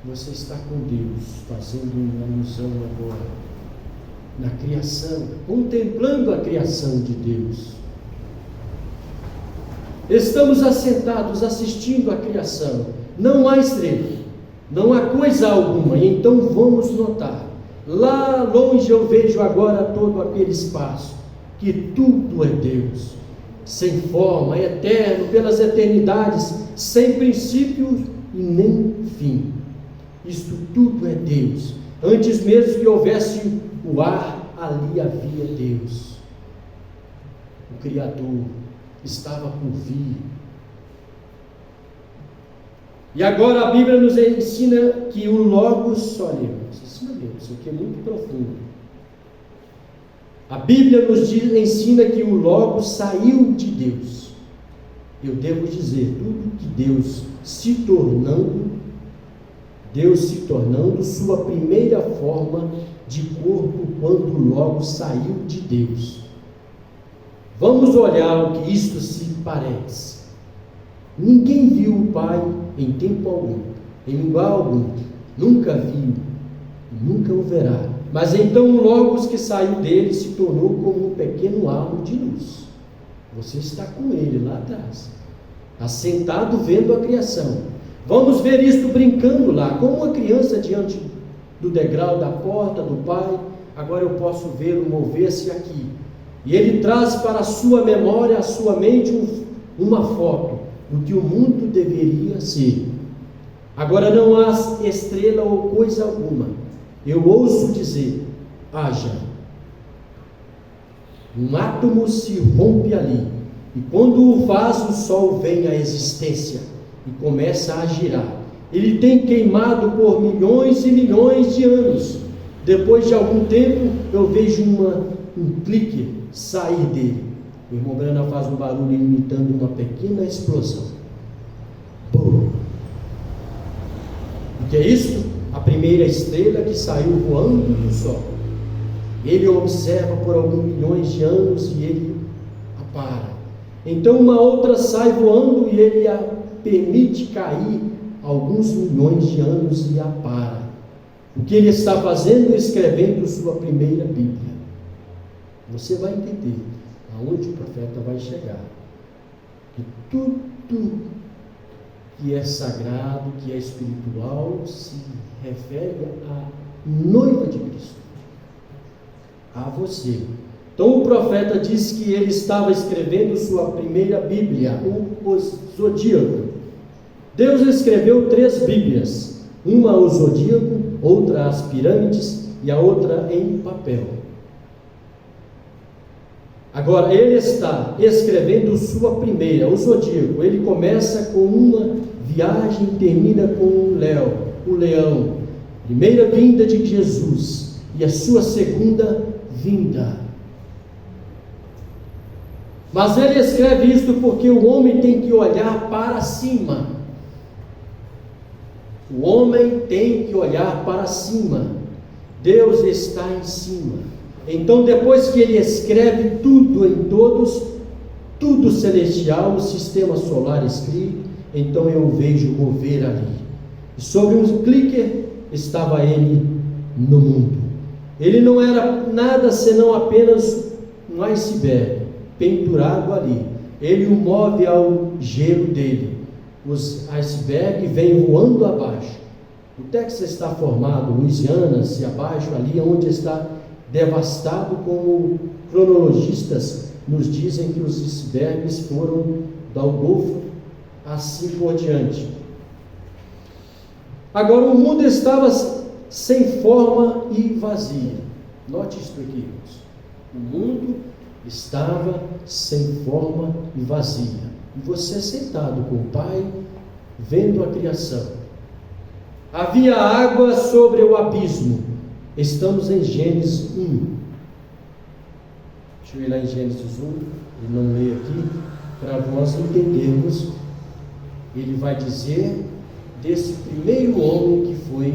Você está com Deus, fazendo uma alusão agora na criação, contemplando a criação de Deus. Estamos assentados assistindo a criação. Não há estrela, não há coisa alguma. E então vamos notar, lá longe eu vejo agora todo aquele espaço, que tudo é Deus, sem forma, eterno, pelas eternidades, sem princípio e nem fim. Isto tudo é Deus. Antes mesmo que houvesse o ar, ali havia Deus. O Criador estava por vir. E agora a Bíblia nos ensina que o Logos, olha, isso aqui é muito profundo. A Bíblia nos ensina que o Logos saiu de Deus. Eu devo dizer, tudo que Deus se tornando sua primeira forma de corpo quando o Logos saiu de Deus. Vamos olhar o que isto se parece. Ninguém viu o Pai em tempo algum, em lugar algum, nunca viu, nunca o verá. Mas então o Logos que saiu dele se tornou como um pequeno halo de luz. Você está com ele lá atrás, assentado vendo a criação. Vamos ver isto brincando lá, como uma criança diante do degrau da porta do Pai. Agora eu posso vê-lo mover-se aqui. E ele traz para a sua memória, a sua mente, uma foto do que o mundo deveria ser. Agora não há estrela ou coisa alguma. Eu ouço dizer: haja. Um átomo se rompe ali, e quando o faz, o sol vem à existência e começa a girar. Ele tem queimado por milhões e milhões de anos. Depois de algum tempo, eu vejo um clique sair dele. O irmão Brana faz um barulho imitando uma pequena explosão. Bum! O que é isso? A primeira estrela que saiu voando do sol. Ele observa por alguns milhões de anos e ele a para. Então uma outra sai voando e ele a permite cair alguns milhões de anos e a para. O que ele está fazendo? Escrevendo sua primeira Bíblia. Você vai entender aonde o profeta vai chegar. que tudo que é sagrado, que é espiritual, se refere à noiva de Cristo, a você. Então o profeta disse que ele estava escrevendo sua primeira Bíblia, o Zodíaco. Deus escreveu 3 Bíblias, uma ao Zodíaco, outra às pirâmides e a outra em papel. Agora, ele está escrevendo sua primeira, o Zodíaco. Ele começa com uma viagem e termina com o leão. Primeira vinda de Jesus e a sua segunda vinda. Mas ele escreve isto porque o homem tem que olhar para cima. O homem tem que olhar para cima. Deus está em cima. Então, depois que ele escreve tudo em todos, tudo celestial, o sistema solar escrito, então eu vejo mover ali. E sobre um clique estava ele no mundo. Ele não era nada senão apenas um iceberg pendurado ali. Ele o move ao gelo dele. Os icebergs vêm voando abaixo. O Texas está formado, Louisiana, se abaixo ali, onde está devastado, como cronologistas nos dizem que os icebergs foram do Golfo, assim por diante. Agora o mundo estava sem forma e vazia. Note isso aqui, irmãos. O mundo estava sem forma e vazia. E você sentado com o Pai, vendo a criação. Havia água sobre o abismo. Estamos em Gênesis 1. Deixa eu ir lá em Gênesis 1, e não leio aqui, para nós entendermos. Ele vai dizer desse primeiro homem que foi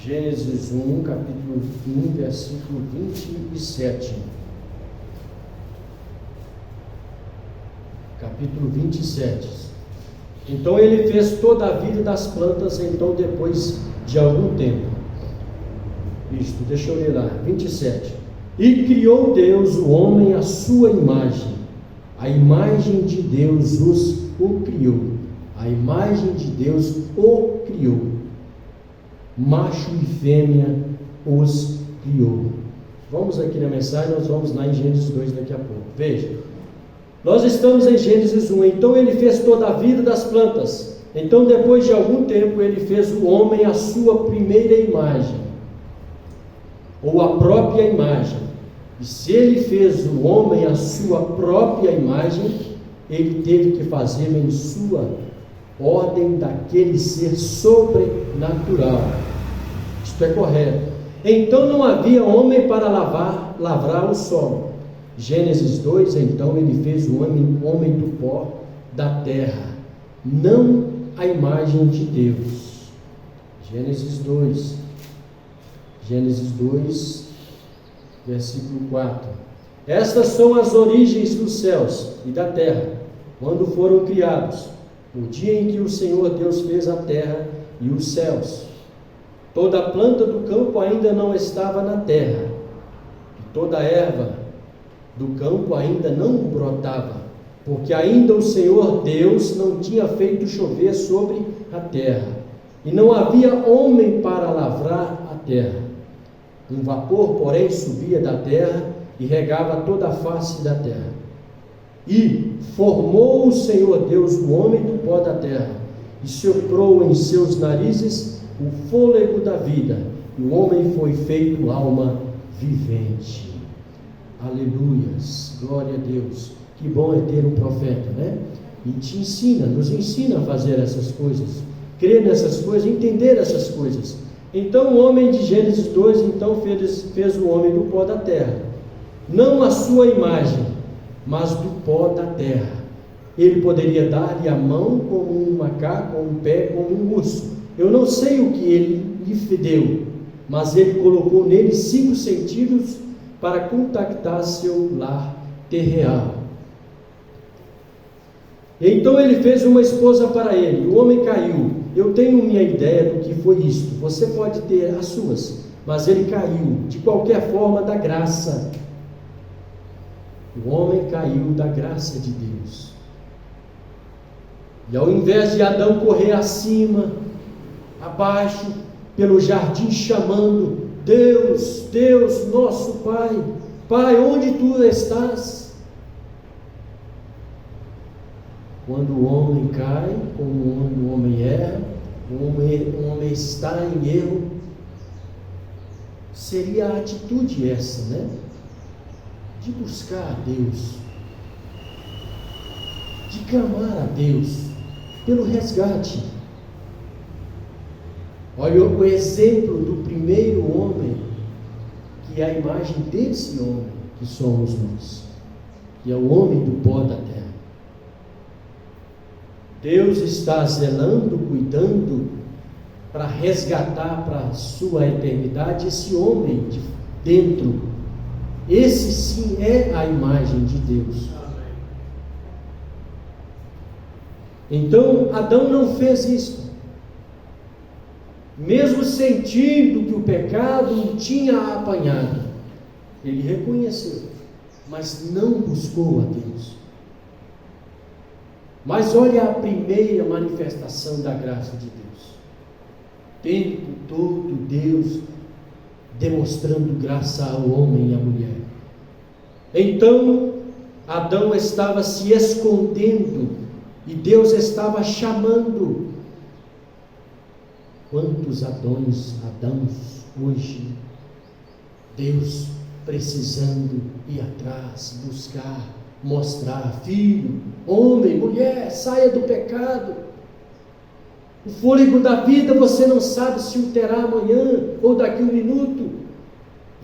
Gênesis 1, capítulo 1, versículo 27. Capítulo 27. Então ele fez toda a vida das plantas, então depois de algum tempo. Isto, deixa eu ler lá, 27. E criou Deus o homem à sua imagem. A imagem de Deus o criou. A imagem de Deus o criou. Macho e fêmea os criou. Vamos aqui na mensagem, nós vamos lá em Gênesis 2 daqui a pouco. Veja, nós estamos em Gênesis 1. Então ele fez toda a vida das plantas. Então depois de algum tempo ele fez o homem à sua primeira imagem, ou a própria imagem. E se ele fez o homem à sua própria imagem, ele teve que fazê-lo em sua ordem daquele ser sobrenatural. Isto é correto. Então não havia homem para lavrar o solo. Gênesis 2, então ele fez o homem do pó da terra, não a imagem de Deus. Gênesis 2, versículo 4. Estas são as origens dos céus e da terra, quando foram criados, no dia em que o Senhor Deus fez a terra e os céus. Toda a planta do campo ainda não estava na terra, e toda a erva do campo ainda não brotava, porque ainda o Senhor Deus não tinha feito chover sobre a terra, e não havia homem para lavrar a terra. Um vapor, porém, subia da terra e regava toda a face da terra. E formou o Senhor Deus o homem do pó da terra, e soprou em seus narizes o fôlego da vida, e o homem foi feito alma vivente. Aleluias, glória a Deus. Que bom é ter um profeta, né? E te ensina, nos ensina a fazer essas coisas, crer nessas coisas, entender essas coisas. Então o homem de Gênesis 2, então fez o homem do pó da terra, não a sua imagem, mas do pó da terra. Ele poderia dar-lhe a mão como um macaco, ou um pé como um urso. Eu não sei o que ele lhe deu, mas ele colocou nele 5 sentidos para contactar seu lar terreal. Então ele fez uma esposa para ele. O homem caiu. Eu tenho minha ideia do que foi isto. Você pode ter as suas, mas ele caiu de qualquer forma da graça. O homem caiu da graça de Deus. E ao invés de Adão correr acima, abaixo, pelo jardim chamando: Deus, Deus, nosso Pai, Pai, onde tu estás? Quando o homem cai, como o homem erra, o homem está em erro, seria a atitude essa, né? De buscar a Deus, de clamar a Deus pelo resgate. Olha o exemplo do primeiro homem, que é a imagem desse homem que somos nós, que é o homem do pó da terra. Deus está zelando, cuidando, para resgatar para a sua eternidade esse homem de dentro. Esse sim é a imagem de Deus. Então Adão não fez isso, mesmo sentindo que o pecado o tinha apanhado. Ele reconheceu, mas não buscou a Deus. Mas olha a primeira manifestação da graça de Deus. Tempo todo Deus demonstrando graça ao homem e à mulher. Então Adão estava se escondendo e Deus estava chamando. Quantos Adãos hoje, Deus precisando ir atrás, buscar, mostrar: filho, homem, mulher, saia do pecado. O fôlego da vida você não sabe se o terá amanhã ou daqui a um minuto.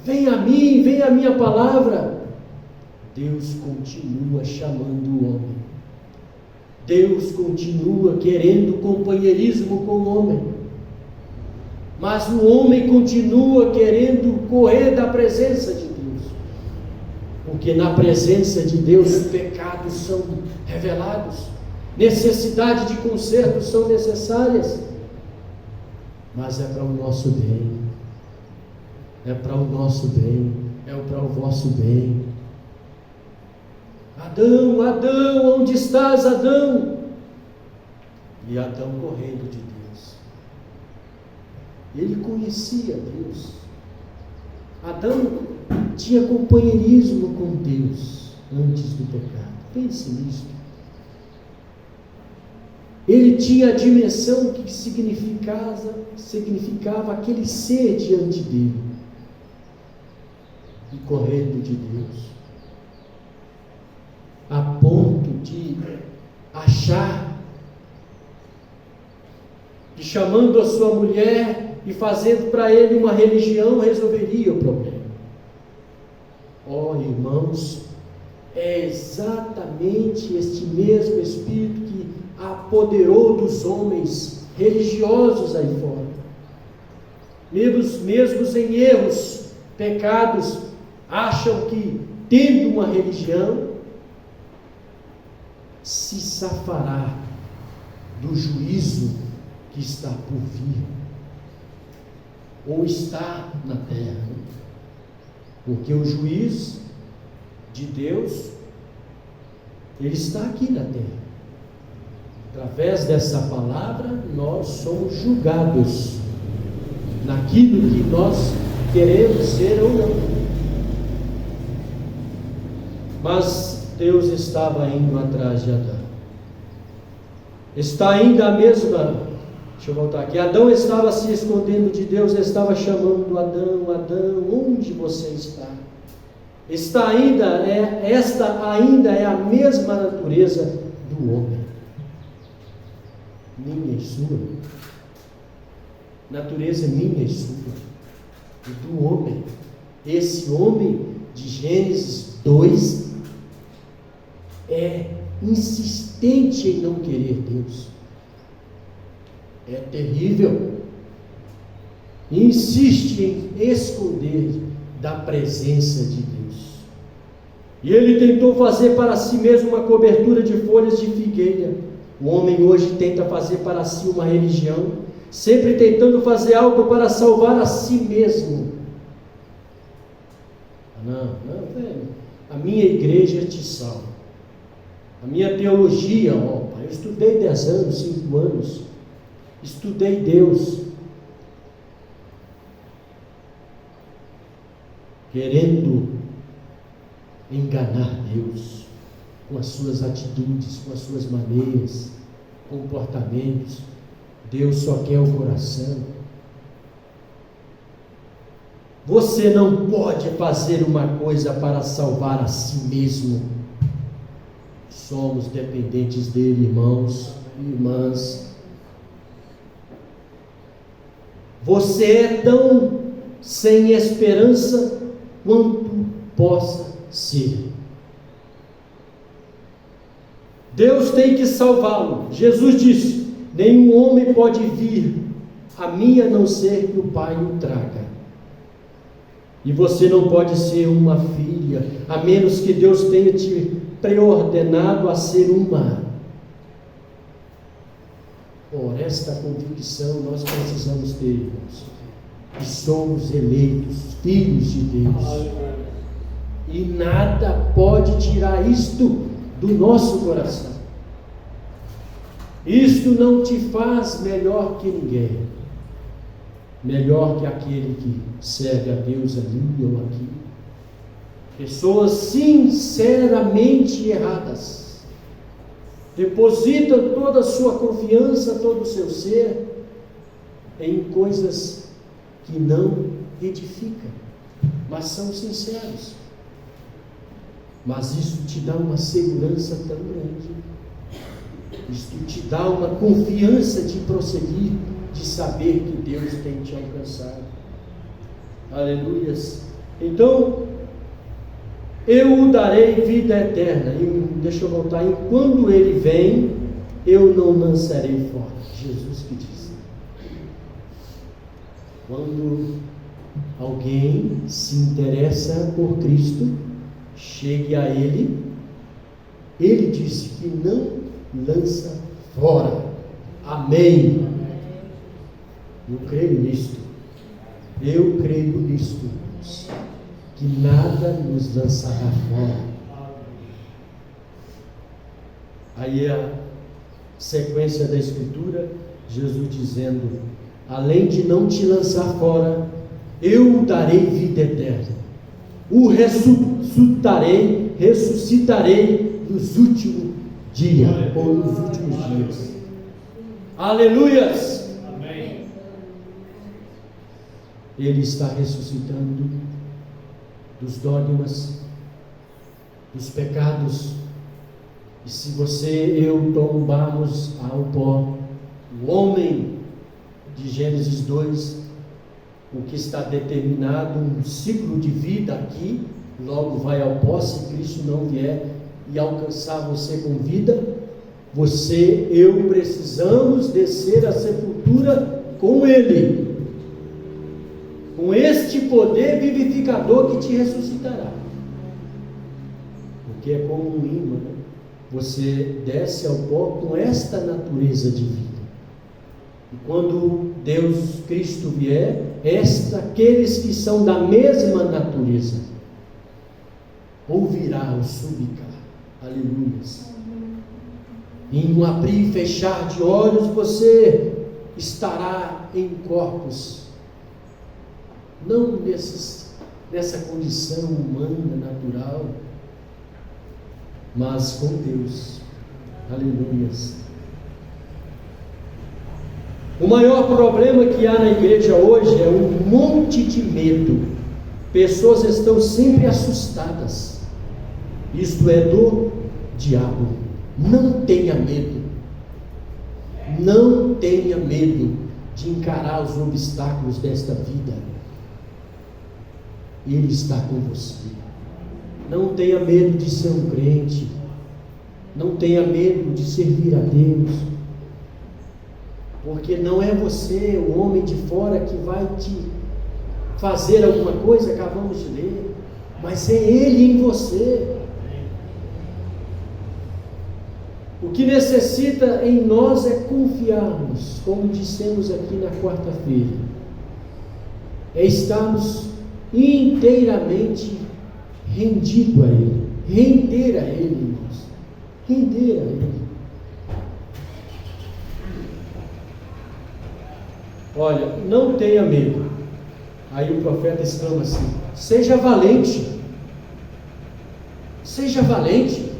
Vem a mim, vem a minha palavra. Deus continua chamando o homem. Deus continua querendo companheirismo com o homem. Mas o homem continua querendo correr da presença de Deus. Porque na presença de Deus os pecados são revelados. Necessidade de conserto são necessárias, mas é para o nosso bem, é para o nosso bem, é para o vosso bem. Adão, Adão, onde estás, Adão? E Adão correndo de Deus. Ele conhecia Deus. Adão tinha companheirismo com Deus antes do pecado. Pense nisso. Ele tinha a dimensão que significava aquele ser diante dele, e correndo de Deus, a ponto de achar que chamando a sua mulher e fazendo para ele uma religião resolveria o problema. Oh, irmãos, é exatamente este mesmo Espírito que apoderou dos homens religiosos aí fora, mesmos em erros, pecados, acham que tendo uma religião se safará do juízo que está por vir, ou está na terra, porque o juízo de Deus, ele está aqui na terra. Através dessa palavra, nós somos julgados naquilo que nós queremos ser ou não. Mas Deus estava indo atrás de Adão. Está ainda a mesma. Deixa eu voltar aqui. Adão estava se escondendo de Deus, estava chamando: Adão, Adão, onde você está? Esta ainda é a mesma natureza do homem. Minha e sua, natureza minha e sua, e do homem. Esse homem de Gênesis 2 é insistente em não querer Deus, é terrível, insiste em esconder da presença de Deus, e ele tentou fazer para si mesmo uma cobertura de folhas de figueira. O homem hoje tenta fazer para si uma religião, sempre tentando fazer algo para salvar a si mesmo. Não, velho. a minha igreja te salva. A minha teologia, ó Pai, eu estudei 10 anos, 5 anos, estudei Deus, querendo enganar Deus com as suas atitudes, com as suas maneiras, comportamentos. Deus só quer o coração. Você não pode fazer uma coisa para salvar a si mesmo. Somos dependentes dele, irmãos e irmãs. Você é tão sem esperança quanto possa ser. Deus tem que salvá-lo. Jesus disse: nenhum homem pode vir a mim a não ser que o Pai o traga. E você não pode ser uma filha, a menos que Deus tenha te preordenado a ser uma. Por esta convicção nós precisamos ter, irmãos, que somos eleitos, filhos de Deus. E nada pode tirar isto do nosso coração. Isto não te faz melhor que ninguém, melhor que aquele que serve a Deus ali ou aqui. Pessoas sinceramente erradas depositam toda a sua confiança, todo o seu ser em coisas que não edificam, mas são sinceros. Mas isso te dá uma segurança tão grande, isso te dá uma confiança de prosseguir, de saber que Deus tem te alcançado. Aleluias. Então, eu o darei vida eterna. Deixa eu voltar. E quando ele vem, eu não lançarei fora. Jesus que disse. Quando alguém se interessa por Cristo, chegue a ele, ele disse que não lança fora. Amém. Eu creio nisto. Eu creio nisto, irmãos, que nada nos lançará fora. Aí a sequência da Escritura, Jesus dizendo: além de não te lançar fora, eu darei vida eterna, o ressuscitarei nos últimos dias, ou nos últimos dias. Aleluias! Amém. Ele está ressuscitando dos dogmas, dos pecados. E se você e eu tombarmos ao pó, o homem de Gênesis 2, o que está determinado, um ciclo de vida aqui, logo vai ao pó, se Cristo não vier e alcançar você com vida, você e eu precisamos descer à sepultura com Ele, com este poder vivificador que te ressuscitará. Porque é como um imã, né? Você desce ao pó com esta natureza de vida. E quando Deus, Cristo vier, aqueles que são da mesma natureza ouvirá o subicar. Aleluias. Em um abrir e fechar de olhos, você estará em corpos, não nessa condição humana, natural, mas com Deus. Aleluias. O maior problema que há na igreja hoje é um monte de medo. Pessoas estão sempre assustadas. Isto é do diabo. Não tenha medo. Não tenha medo de encarar os obstáculos desta vida. Ele está com você. Não tenha medo de ser um crente. Não tenha medo de servir a Deus. Porque não é você, o homem de fora, que vai te fazer alguma coisa, acabamos de ler, mas é Ele em você. O que necessita em nós é confiarmos, como dissemos aqui na quarta-feira, é estarmos inteiramente rendidos a Ele. render a Ele, irmãos. Render a Ele. Olha, não tenha medo. Aí o profeta exclama assim: seja valente. Seja valente.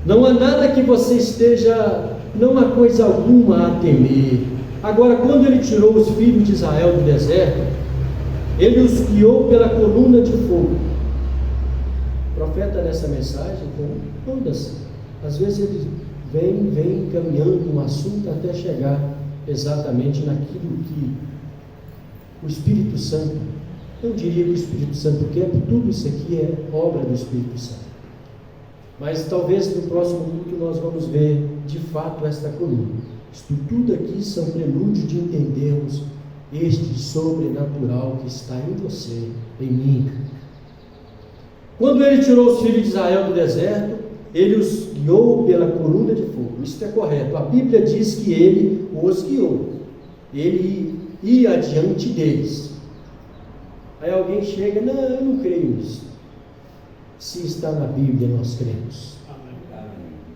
Não há nada que você esteja, não há coisa alguma a temer. Agora, quando ele tirou os filhos de Israel do deserto, ele os guiou pela coluna de fogo. O profeta, nessa mensagem, com todas, às vezes ele vem caminhando um assunto até chegar exatamente naquilo que o Espírito Santo, eu diria que o Espírito Santo, porque tudo isso aqui é obra do Espírito Santo. Mas talvez no próximo culto nós vamos ver de fato esta coluna. Isto tudo aqui são prelúdios de entendermos este sobrenatural que está em você, em mim. Quando ele tirou os filhos de Israel do deserto, ele os guiou pela coluna de fogo. Isso é correto. A Bíblia diz que ele os guiou. Ele ia adiante deles. Aí alguém chega: não, eu não creio nisso. Se está na Bíblia, nós cremos.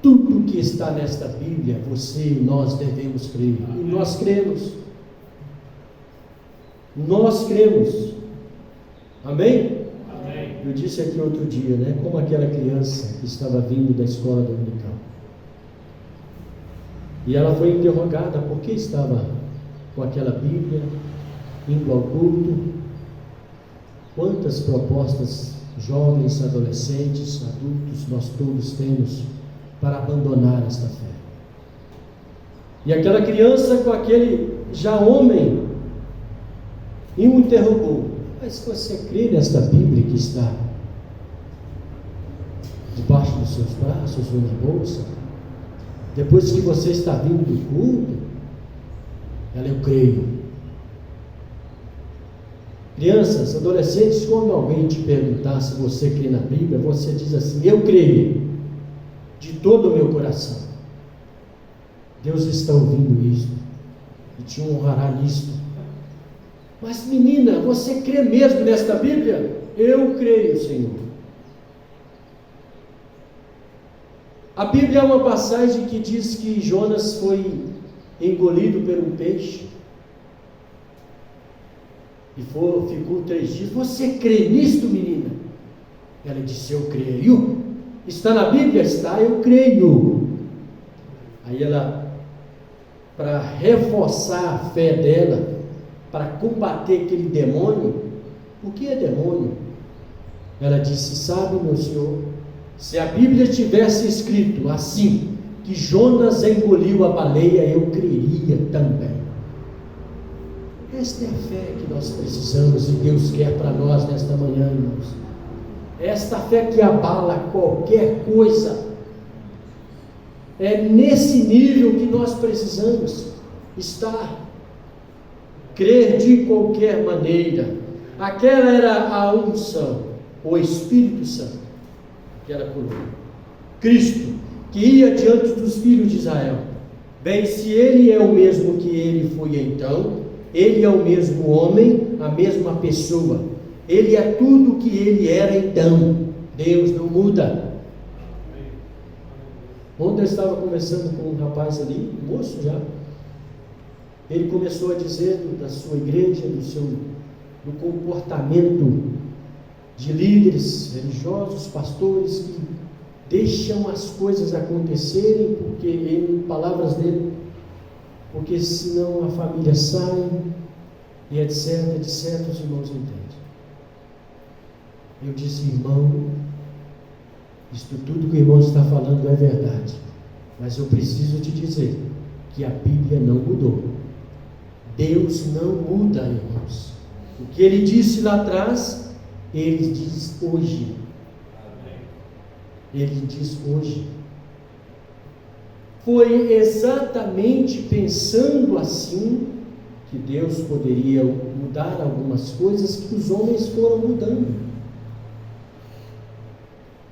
Tudo que está nesta Bíblia, você e nós devemos crer. E nós cremos. Nós cremos. Amém? Amém. Eu disse aqui outro dia, né? Como aquela criança que estava vindo da escola dominical. E ela foi interrogada por que estava com aquela Bíblia, indo ao culto. Quantas propostas jovens, adolescentes, adultos, nós todos temos para abandonar esta fé. E aquela criança com aquele já homem e o interrogou: mas você crê nesta Bíblia que está debaixo dos seus braços ou na bolsa? Depois que você está vindo do culto? Ela: eu creio. Crianças, adolescentes, quando alguém te perguntar se você crê na Bíblia, você diz assim: eu creio, de todo o meu coração. Deus está ouvindo isto e te honrará nisto. Mas menina, você crê mesmo nesta Bíblia? Eu creio, Senhor. A Bíblia é uma passagem que diz que Jonas foi engolido por um peixe e ficou 3 dias. Você crê nisto, menina? Ela disse: eu creio. Está na Bíblia? Está, eu creio. Aí ela, para reforçar a fé dela, para combater aquele demônio, o que é demônio? Ela disse: sabe, meu senhor, se a Bíblia tivesse escrito assim, que Jonas engoliu a baleia, eu creria também. Esta é a fé que nós precisamos e Deus quer para nós nesta manhã, irmãos. Esta fé que abala qualquer coisa. É nesse nível que nós precisamos estar. Crer de qualquer maneira. Aquela era a unção, o Espírito Santo, aquela coluna. Cristo, que ia diante dos filhos de Israel. Bem, se ele é o mesmo que ele foi então, ele é o mesmo homem, a mesma pessoa. Ele é tudo o que ele era então. Deus não muda. Ontem eu estava conversando com um rapaz ali, um moço já. Ele começou a dizer da sua igreja, do comportamento de líderes religiosos, pastores, que deixam as coisas acontecerem, porque, em palavras dele, porque senão a família sai, e etc, etc, os irmãos entendem. Eu disse: irmão, isto tudo que o irmão está falando é verdade, mas eu preciso te dizer que a Bíblia não mudou. Deus não muda, irmãos. O que ele disse lá atrás, ele diz hoje. Ele diz hoje. Foi exatamente pensando assim que Deus poderia mudar algumas coisas que os homens foram mudando.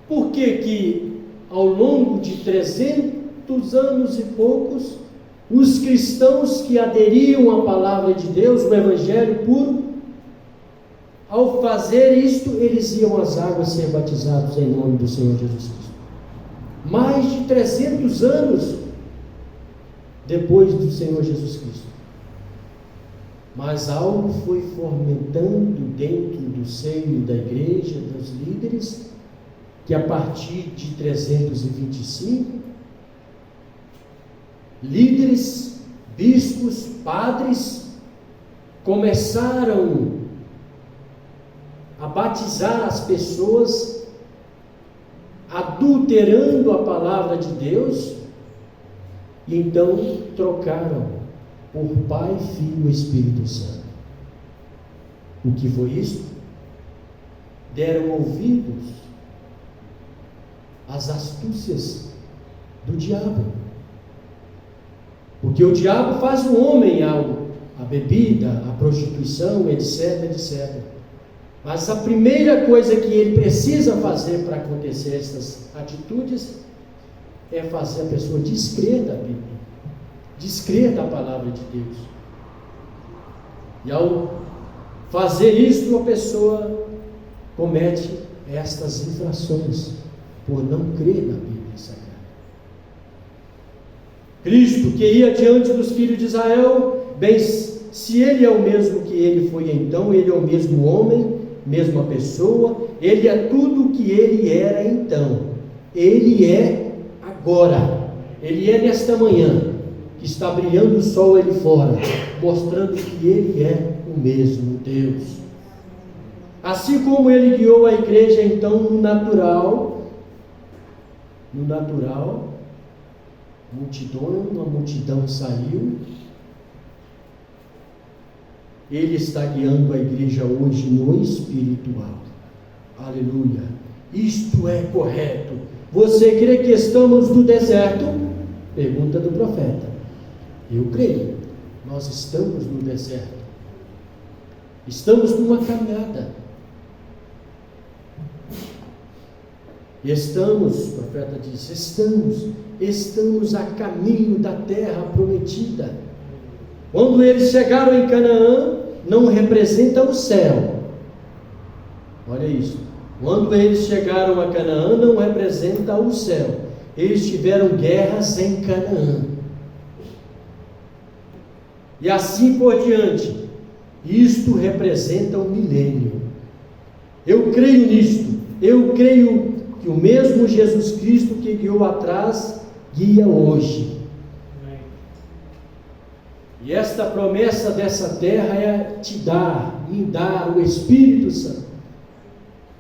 Por que ao longo de 300 anos e poucos, os cristãos que aderiam à palavra de Deus, o Evangelho puro, ao fazer isto, eles iam às águas ser batizados em nome do Senhor Jesus Cristo. Mais de 300 anos depois do Senhor Jesus Cristo. Mas algo foi fomentando dentro do seio da igreja, dos líderes, que a partir de 325, líderes, bispos, padres, começaram a batizar as pessoas, adulterando a palavra de Deus, e então trocaram por Pai, Filho e Espírito Santo. O que foi isso? Deram ouvidos às astúcias do diabo. Porque o diabo faz o homem a bebida, a prostituição, etc, etc. Mas a primeira coisa que ele precisa fazer para acontecer essas atitudes é fazer a pessoa descrer da Bíblia, descrer da palavra de Deus. E ao fazer isso, a pessoa comete estas infrações por não crer na Bíblia Sagrada. Cristo, que ia diante dos filhos de Israel, bem, se ele é o mesmo que ele foi então, ele é o mesmo homem, mesma pessoa, ele é tudo o que ele era então, ele é agora, ele é nesta manhã, que está brilhando o sol ali fora, mostrando que ele é o mesmo Deus. Assim como ele guiou a igreja então no natural, uma multidão saiu, ele está guiando a igreja hoje no espiritual. Aleluia! Isto é correto. Você crê que estamos no deserto? Pergunta do profeta. Eu creio. Nós estamos no deserto. Estamos numa caminhada. Estamos, o profeta diz, estamos a caminho da terra prometida. Quando eles chegaram em Canaã, não representa o céu. Olha isso. Quando eles chegaram a Canaã, não representa o céu. Eles tiveram guerras em Canaã. E assim por diante. Isto representa o milênio. Eu creio nisto. Eu creio que o mesmo Jesus Cristo que guiou atrás, guia hoje. E esta promessa dessa terra é me dar o Espírito Santo.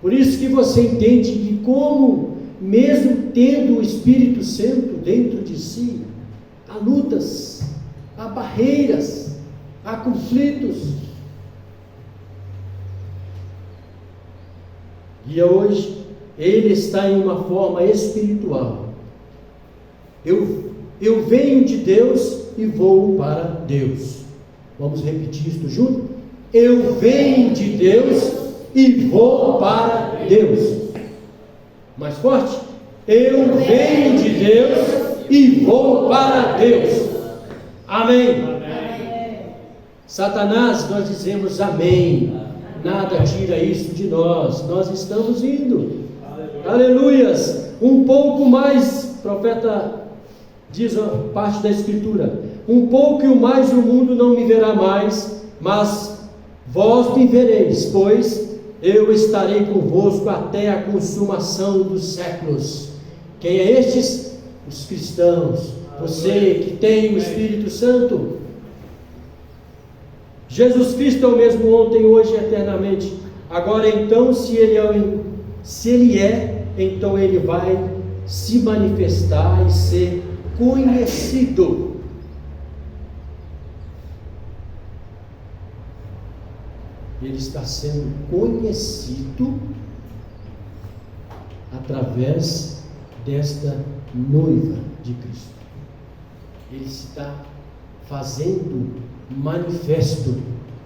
Por isso que você entende que como, mesmo tendo o Espírito Santo dentro de si, há lutas, há barreiras, há conflitos. E hoje, ele está em uma forma espiritual. Eu venho de Deus e vou para Deus. Vamos repetir isto junto? Eu venho de Deus e vou para Deus. Mais forte? Eu venho de Deus e vou para Deus. Amém. Amém. Satanás, nós dizemos amém. Nada tira isso de nós. Nós estamos indo. Aleluias. Um pouco mais, o profeta diz a parte da Escritura: um pouco e mais o mundo não me verá mais, mas vós me vereis, pois eu estarei convosco até a consumação dos séculos. Quem é estes? Os cristãos. Você que tem o Espírito Santo. Jesus Cristo é o mesmo ontem, hoje e eternamente. Agora então, se Ele é, então Ele vai se manifestar e ser conhecido. Ele está sendo conhecido através desta noiva de Cristo. Ele está fazendo manifesto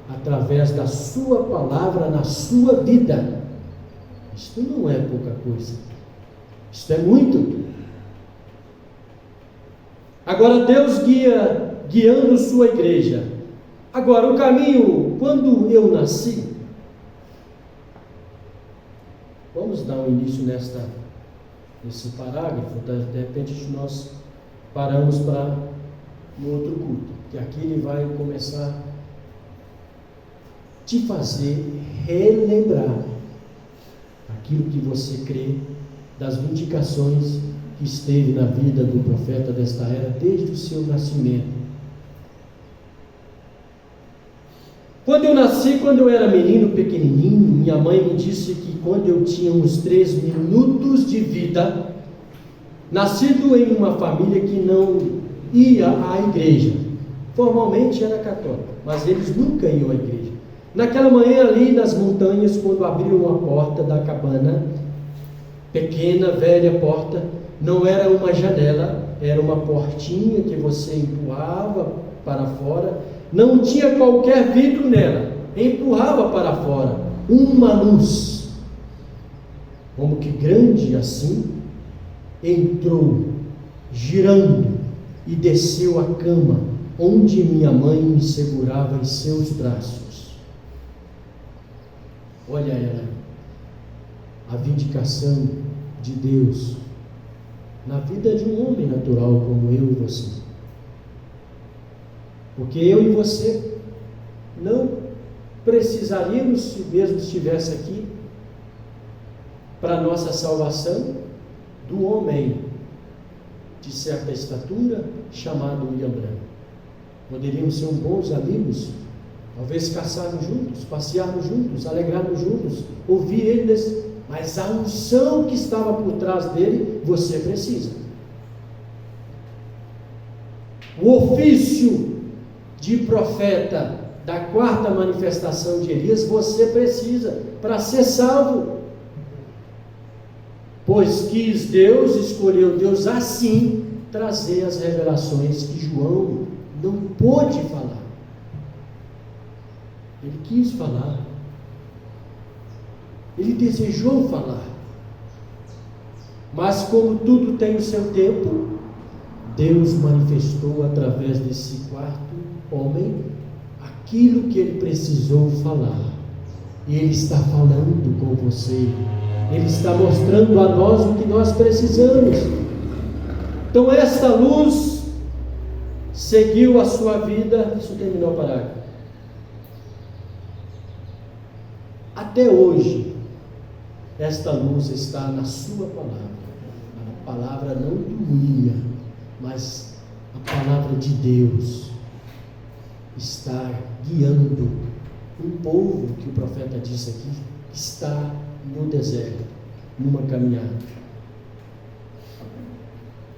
através da sua palavra na sua vida. Isto não é pouca coisa. Isto é muito. Agora Deus guiando sua igreja. Agora o caminho, quando eu nasci, vamos dar um início nesse parágrafo. De repente nós paramos para um outro culto, que aqui ele vai começar a te fazer relembrar aquilo que você crê das vindicações que esteve na vida do profeta desta era desde o seu nascimento. Quando eu nasci, quando eu era menino pequenininho, minha mãe me disse que quando eu tinha uns 3 minutos de vida, nascido em uma família que não ia à igreja, formalmente era católica, mas eles nunca iam à igreja. Naquela manhã ali nas montanhas, quando abriram a porta da cabana, pequena, velha porta, não era uma janela, era uma portinha que você empurrava para fora, não tinha qualquer vidro nela, empurrava para fora uma luz, como que grande assim, entrou, girando, e desceu a cama, onde minha mãe me segurava em seus braços. Olha ela, a vindicação de Deus na vida de um homem natural como eu e você. Porque eu e você não precisaríamos, se mesmo estivesse aqui, para nossa salvação, do homem de certa estatura chamado William Branham. Poderíamos ser bons amigos, talvez caçarmos juntos, passearmos juntos, alegrarmos juntos, ouvir eles, mas a unção que estava por trás dele, você precisa. O ofício de profeta da quarta manifestação de Elias, você precisa para ser salvo. Pois quis Deus, escolheu Deus assim, trazer as revelações que João não pôde falar. Ele quis falar. Ele desejou falar. Mas como tudo tem o seu tempo, Deus manifestou através desse quarto homem aquilo que ele precisou falar. E ele está falando com você. Ele está mostrando a nós o que nós precisamos. Então esta luz seguiu a sua vida. Deixa eu terminar o parágrafo. Até hoje, esta luz está na sua palavra. A palavra não do William, mas a palavra de Deus está guiando um povo que o profeta disse aqui, está no deserto, numa caminhada.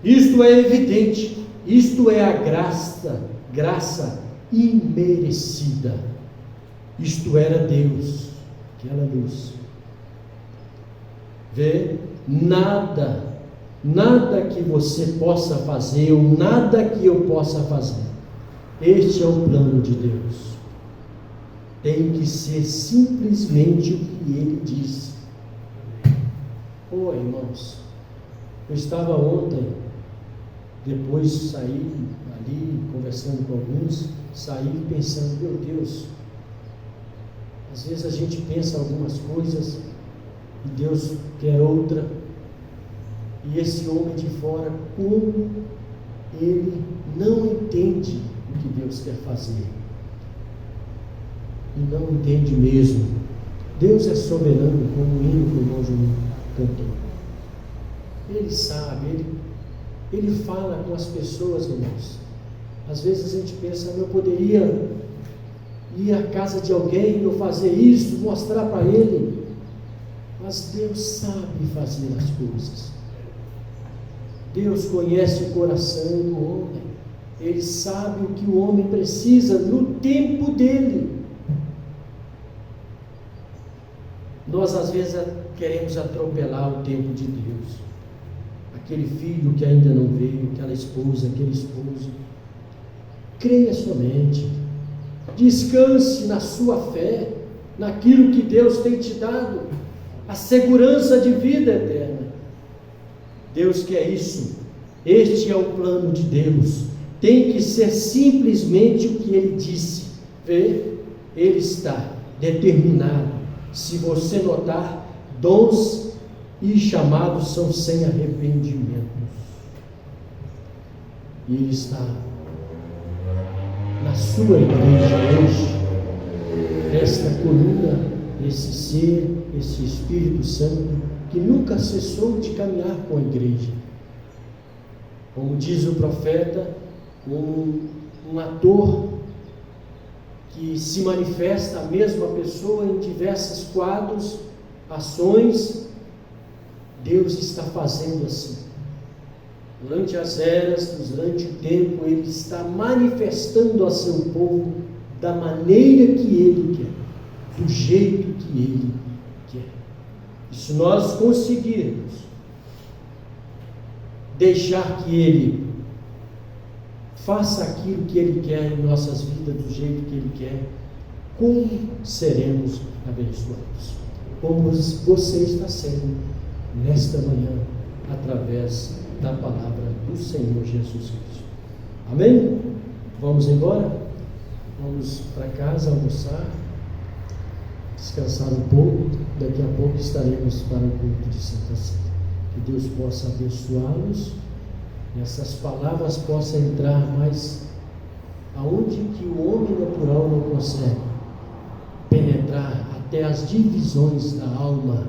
Isto é evidente, isto é a graça imerecida. Isto era Deus, aquela luz. Vê, nada que você possa fazer, ou nada que eu possa fazer. Este é o plano de Deus. Tem que ser simplesmente o que Ele disse. Irmãos, eu estava ontem, depois saí ali, conversando com alguns, saí pensando, meu Deus, às vezes a gente pensa algumas coisas, e Deus quer outra, e esse homem de fora, como ele não entende o que Deus quer fazer, e não entende mesmo. Deus é soberano, como o hino que o irmão Júnior cantou. Ele sabe, ele fala com as pessoas, irmãos. Às vezes a gente pensa, eu poderia ir à casa de alguém, eu fazer isso, mostrar para ele, mas Deus sabe fazer as coisas. Deus conhece o coração do homem, Ele sabe o que o homem precisa no tempo dele. Nós às vezes queremos atropelar o tempo de Deus. Aquele filho que ainda não veio, aquela esposa, aquele esposo. Creia somente, descanse na sua fé, naquilo que Deus tem te dado, a segurança de vida eterna. Deus quer isso, este é o plano de Deus, tem que ser simplesmente o que Ele disse. Vê, Ele está determinado. Se você notar, dons e chamados são sem arrependimento. E Ele está na sua igreja hoje, esta coluna, esse ser, esse Espírito Santo, que nunca cessou de caminhar com a igreja. Como diz o profeta, um ator que se manifesta a mesma pessoa em diversos quadros, ações, Deus está fazendo assim. Durante as eras, durante o tempo, Ele está manifestando a seu povo da maneira que Ele quer, do jeito que Ele quer. E se nós conseguirmos deixar que Ele faça aquilo que Ele quer em nossas vidas, do jeito que Ele quer, como seremos abençoados? Como você está sendo nesta manhã, através da palavra do Senhor Jesus Cristo. Amém? Vamos embora? Vamos para casa almoçar, descansar um pouco. Daqui a pouco estaremos para o culto de Santa Ceia. Que Deus possa abençoá-los e essas palavras possam entrar mais aonde que o homem natural não consegue penetrar, até as divisões da alma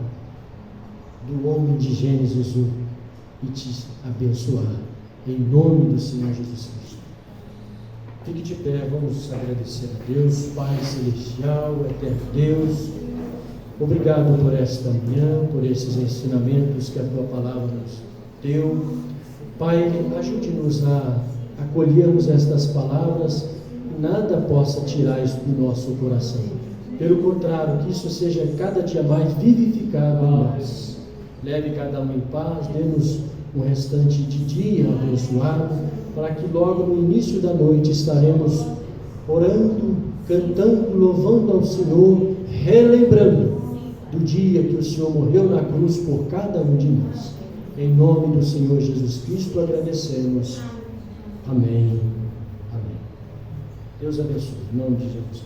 do homem de Gênesis 1, e te abençoar em nome do Senhor Jesus Cristo. Fique de pé, vamos agradecer a Deus, Pai Celestial, Eterno Deus. Obrigado por esta manhã, por esses ensinamentos que a Tua Palavra nos deu. Pai, ajude-nos a acolhermos estas palavras, nada possa tirar isso do nosso coração. Pelo contrário, que isso seja cada dia mais vivificado em nós. Leve cada um em paz, dê-nos um restante de dia abençoado, para que logo no início da noite estaremos orando, cantando, louvando ao Senhor, relembrando do dia que o Senhor morreu na cruz por cada um de nós. Em nome do Senhor Jesus Cristo agradecemos. Amém. Amém. Deus abençoe. Em nome de Jesus.